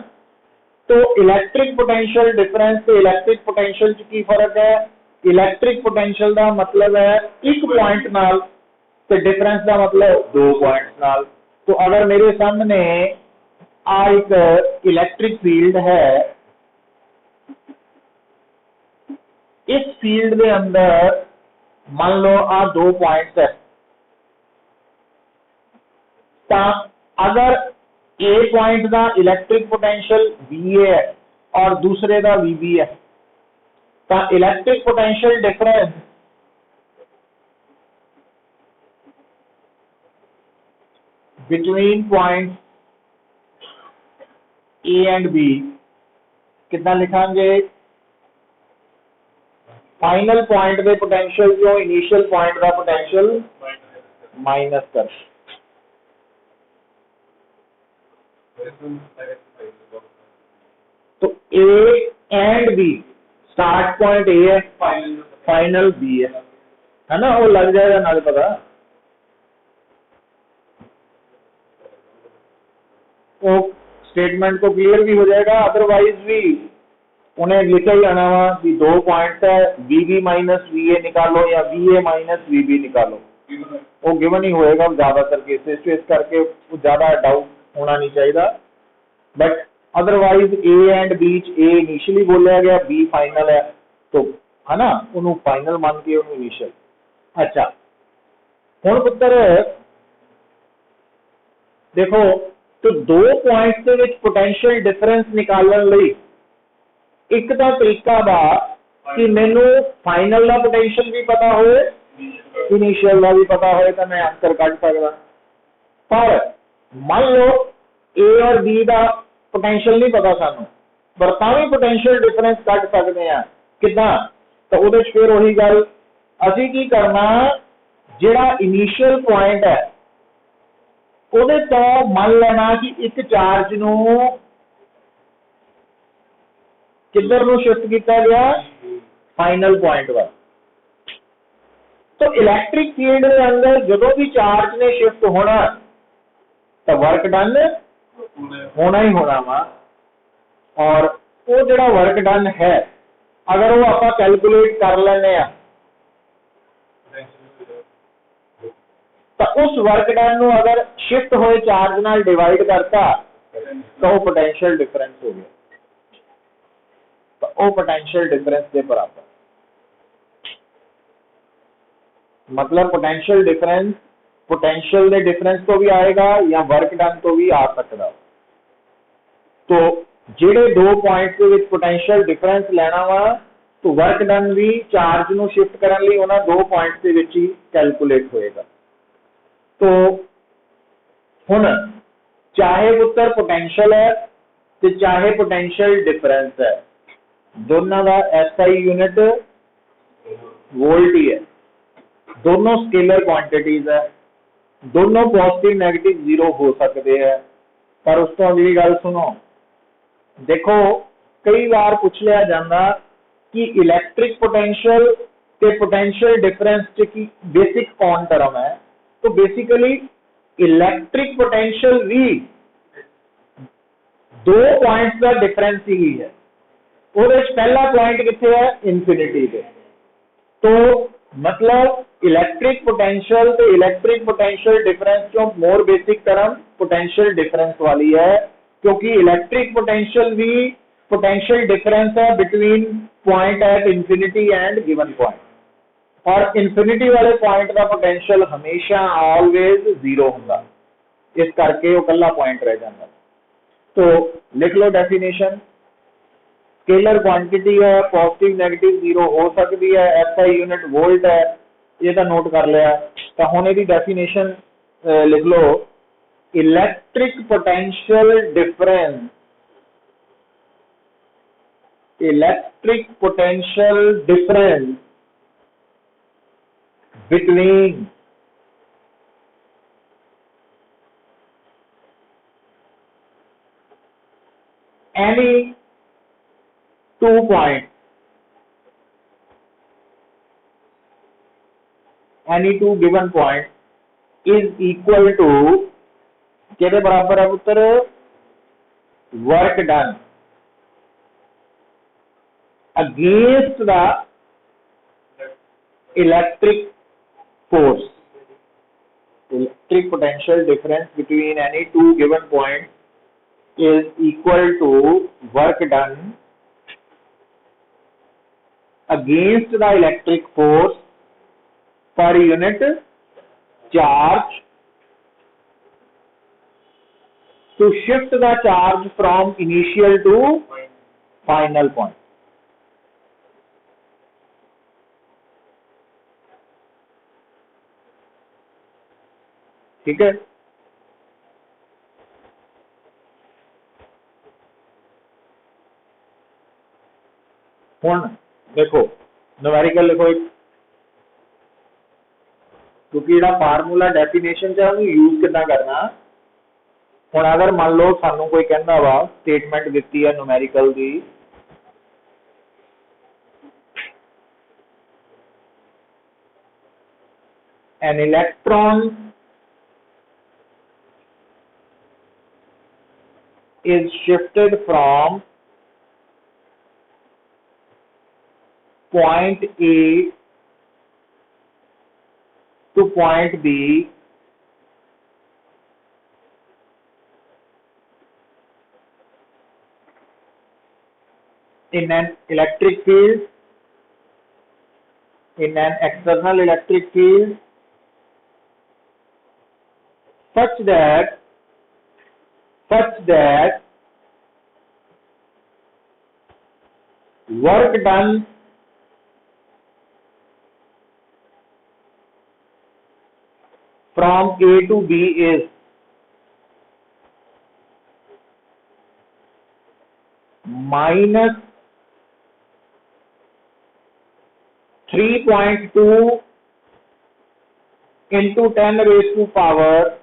तो इलैक्ट्रिक पोटेंशियल डिफरेंस से इलैक्ट्रिक पोटेंशियल च की फर्क है। इलैक्ट्रिक पोटेंशियल का मतलब है एक पॉइंट नाल ते डिफरेंस का मतलब दो पॉइंट नाल। तो अगर मेरे सामने आ एक इलैक्ट्रिक फील्ड है, इस फील्ड के अंदर मान लो आ दो पॉइंट्स है, अगर ए पॉइंट का इलैक्ट्रिक पोटेंशियल VA है और दूसरे का VB है, तो electric potential difference between point A and B कितना लिखांगे, फाइनल पॉइंट के पोटेंशियल जो इनिशियल पॉइंट का पोटेंशियल माइनस कर। तो A and B, start point A है, फाइनल B है ना, वो लग जाएगा ना पता। वो स्टेटमेंट को क्लियर भी हो जाएगा, अदरवाइज भी उन्हें लिखा ही आना वा कि दो पॉइंट्स है, VB माइनस VA निकालो या VA माइनस VB निकालो, वो गिवन ही होएगा ज्यादातर केसेस। तो इस करके ज्यादा डाउट होना नहीं चाहिए, but otherwise A and B A initially बोलिया गया, B फाइनल है, तो है ना उन्होंने फाइनल मान के उन्होंने इनिशियल। अच्छा हुण पुत्र देखो, तो दो पॉइंट्स के विच पोटेंशियल डिफरेंस निकालने लई एक तो तरीका बा कि मैनू फाइनल का पोटेंशियल भी पता हो, इनिशियल का भी पता हो, तो मैं आंसर कढ़ सकता। पर मान लो A और B का पोटेंशियल नहीं पता सानू, पर भी पोटेंशियल डिफरेंस कढ़ सकते हैं कितना। तो वो फिर वही गल असी की करना, जिहड़ा इनिशियल पॉइंट है ਉਹਦੇ ਤੋਂ ਮੰਨ ਲੈਣਾ कि एक चार्ज ਨੂੰ किधर ਨੂੰ शिफ्ट किया गया, फाइनल पॉइंट वाल। तो इलैक्ट्रिक फील्ड के अंदर जो भी चार्ज ने शिफ्ट होना तो वर्क डन होना ही होना वा। और वो जो वर्क डन है अगर वो आप कैलकुलेट कर लेने तो उस वर्क डन को अगर शिफ्ट हुए चार्ज नाल डिवाइड करता तो वो पोटेंशियल डिफरेंस हो गया, तो वो पोटेंशियल डिफरेंस के बराबर। मतलब पोटेंशियल डिफरेंस पोटेंशियल के डिफरेंस तो भी आएगा या वर्क डन तो भी आ सकता। तो जेडे दो पॉइंट्स के विच पोटेंशियल डिफरेंस लेना वा तो वर्क डन भी चार्ज नू शिफ्ट करने लिए उन्हां दो पॉइंट्स के विच ही कैलकुलेट होएगा। तो हुण चाहे उत्तर पोटेंशियल है तो चाहे पोटेंशियल डिफरेंस है, दोनों का एसआई यूनिट वोल्ट ही है, दोनों स्केलर क्वांटिटीज है, दोनों पॉजिटिव नेगेटिव जीरो हो सकते हैं। पर उस तो अगली गल सुनो, देखो कई बार पूछ लिया जाता कि इलैक्ट्रिक पोटेंशियल ते पोटेंशियल डिफरेंस की बेसिक कौन टर्म है। तो बेसिकली इलैक्ट्रिक पोटेंशियल भी दो पॉइंट्स का डिफरेंस ही है। और पहला पॉइंट कितने है, इंफिनिटी पे। तो मतलब इलैक्ट्रिक पोटेंशियल तो इलैक्ट्रिक पोटेंशियल डिफरेंस जो मोर बेसिक टर्म पोटेंशियल डिफरेंस वाली है, क्योंकि इलैक्ट्रिक पोटेंशियल भी पोटेंशियल डिफरेंस है between point at infinity and given point. और इंफिनिटी वाले पॉइंट का पोटेंशियल हमेशा ऑलवेज जीरो होगा, इस करके वो कला पॉइंट रह जाता। तो लिख लो डेफिनेशन, स्केलर क्वांटिटी है, पॉजिटिव नेगेटिव जीरो हो सकती है, एसआई यूनिट वोल्ट है, ये तो नोट कर लिया। तो हुण इहदी डेफिनेशन लिख लो, electric potential difference, electric potential difference between any two points, any two given point is equal to के बराबर है पुत्र, work done against the electric force. Electric potential difference between any two given point is equal to work done against the electric force per unit charge to shift the charge from initial to final point। ठीक है, हुण देखो numerical लिखो एक, क्योंकि जो formula definition है use कितना करना। हुण अगर मान लो सानू कोई कहता वा स्टेटमेंट दी है न्यूमेरिकल की, an electron is shifted from point A to point B in an electric field, in an external electric field, such that work done from A to B is minus 3.2 into 10 raised to power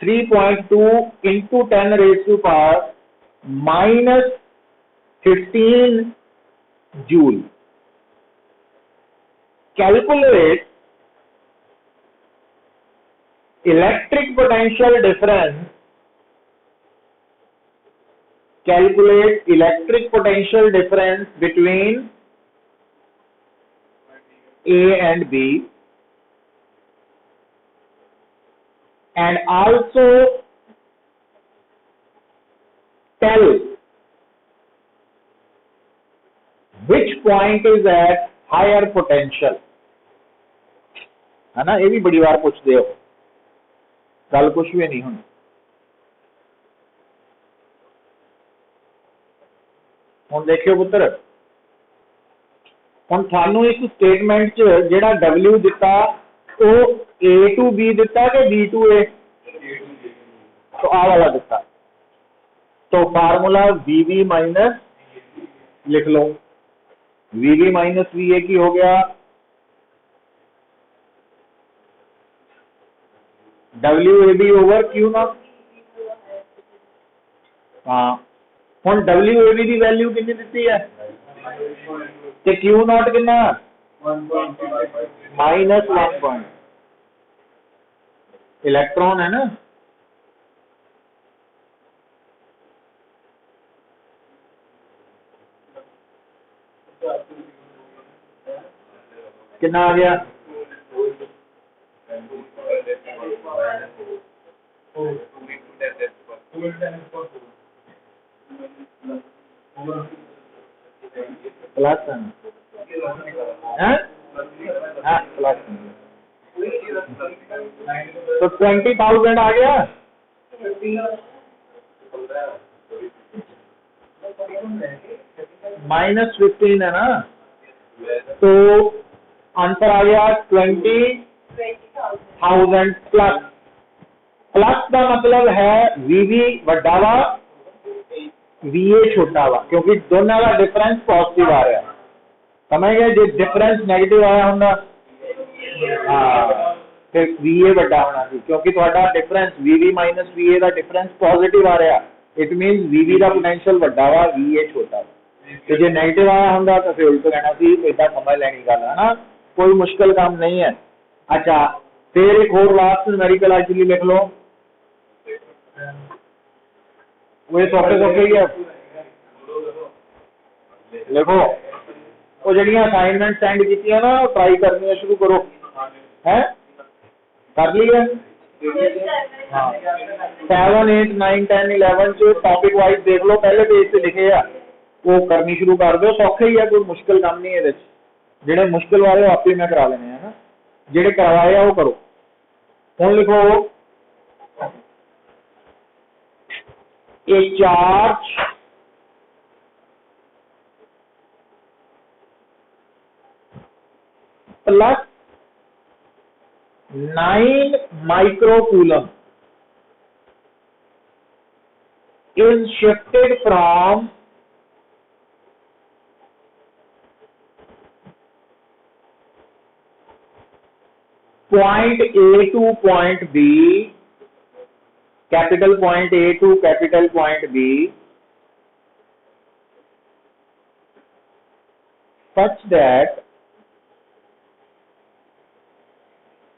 3.2 into 10 raised to power minus 15 joule. Calculate electric potential difference. Calculate electric potential difference between A and B, and also tell which point is at higher potential. है ना, ये भी बड़ी बार पूछते हो, गल कुछ भी नहीं हुई। हुण देखियो पुत्र, हुण थानू इस स्टेटमेंट च जिहड़ा W दिता वो A टू B दिता कि B टू A, तो आ वाला दिता, तो फार्मूला VB माइनस लिख लो, VB माइनस VA की हो गया WAB ओवर Q नॉट। हाँ हुण WAB की वैल्यू कितनी दिती है, ते Q नॉट कितना -1 इलेक्ट्रॉन है ना। कितना आ गया, प्लस है प्लस, तो 20,000 आ गया। -15 है ना, तो आंसर आ गया 20,000 प्लस। प्लस का मतलब है VB वड्डा वा VA छोटा वा, क्योंकि दोनों का डिफरेंस पॉजिटिव आ रहा है, समझ गए। जो डिफरेंस नेगेटिव आया होंगे फिर VA वड्डा होना सी, क्योंकि थोड़ा डिफरेंस VB माइनस VA का डिफरेंस पॉजिटिव आ रहा, इट मीन VB का पोटेंशियल वड्डा वा VA छोटा वा। तो जो नेगेटिव आया होंगे तो फिर उल्टा कहना सी, इतना समझ लेनी गल है ना, कोई मुश्किल काम नहीं है। अच्छा फिर एक और लास्ट न्यूमेरिकल एक्चुअली लिख लो, वो सौखे ही है, देखो वो जड़ियां असाइनमेंट सेंड की ना ट्राई करनी शुरू करो, है कर ली है। हाँ 7, 8, 9, 10, 11 च टॉपिक वाइज देख लो, पहले पेज से लिखे है वो करनी शुरू कर दो, सौखे ही है, कोई मुश्किल काम नहीं है। जेडे मुश्किल वाले आप ही मैं करा लेने है ना, जेडे करवाए वो करो। हुण लिखो ए charge plus 9 microcoulomb is shifted from point A to point B, capital point A to capital point B, such that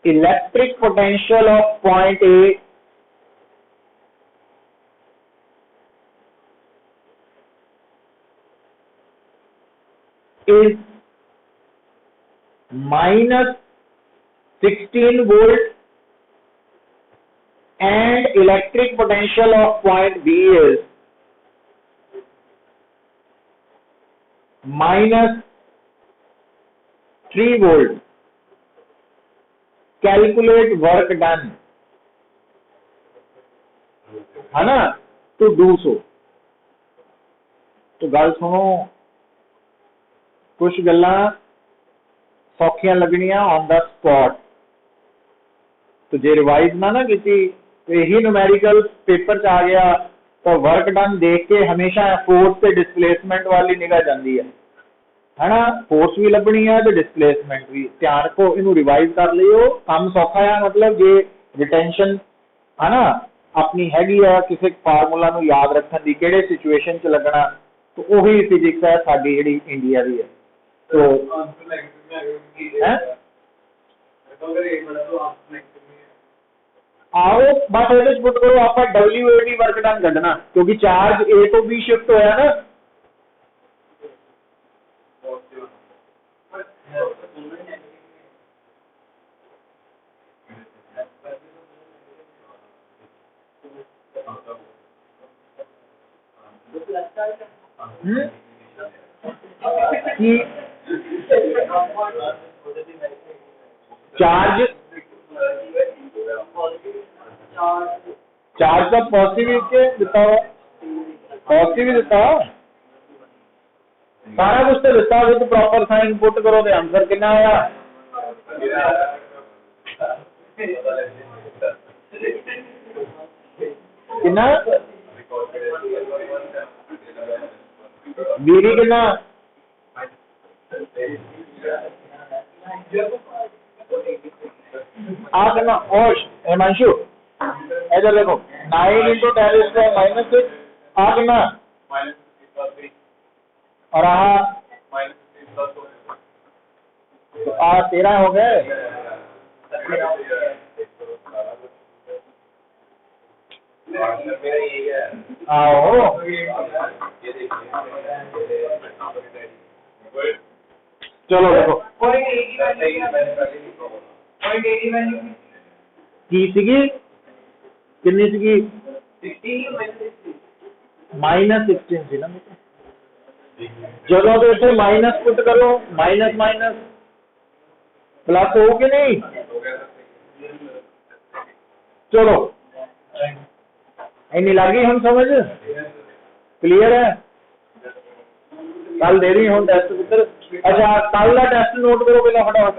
electric potential of point A is -16 volt and electric potential of point B is -3 volt. Calculate work done, है ना, to do so। तो गल सुनो, कुछ गल्लां सौखियां लगनियां on the spot, तो जे revise ना की तो यही न्यूमेरिकल पेपर च आ गया तो वर्क डन देख के हमेशा फोर्स से डिस्प्लेसमेंट वाली निगाह जाती है ना, फोर्स भी लभनी है तो डिस्प्लेसमेंट भी। ध्यान रखो, इनू रिवाइज कर लियो, काम सौखा है। मतलब जे रिटेंशन है ना अपनी हैगी है किसी फार्मूला नू याद रखने की, किहड़े सिचुएशन च लगना, तो वही फिजिक्स है साडी जिहड़ी इंडिया दी है। तो आओ बस ये पुट करो, आप WAB वर्क डन कढ़ना, क्योंकि चार्ज A तो B शिफ्ट होया ना। चार्ज चार्ज का पॉजिटिव के दिता हुआ, पॉजिटिव ही दिता हुआ सारा कुछ तो दिता हुआ। तो प्रॉपर साइन पुट करो तो आंसर कितना आया, कितना बीडी कितना आ करना। और हिमांशु इधर देखो 9 इंटू 10⁻⁻6 आ करना और आ 13 हो गए। आओ चलो देखो की सीगी कितनी सीगी -16 सी ना। चलो तो इसे माइनस पुट करो, माइनस माइनस प्लस हो कि नहीं। चलो इन्नी लगी हम समझ क्लियर है। कल दे रही हूँ टेस्ट पुत्र। अच्छा कल का टेस्ट नोट करो पहला फटाफट।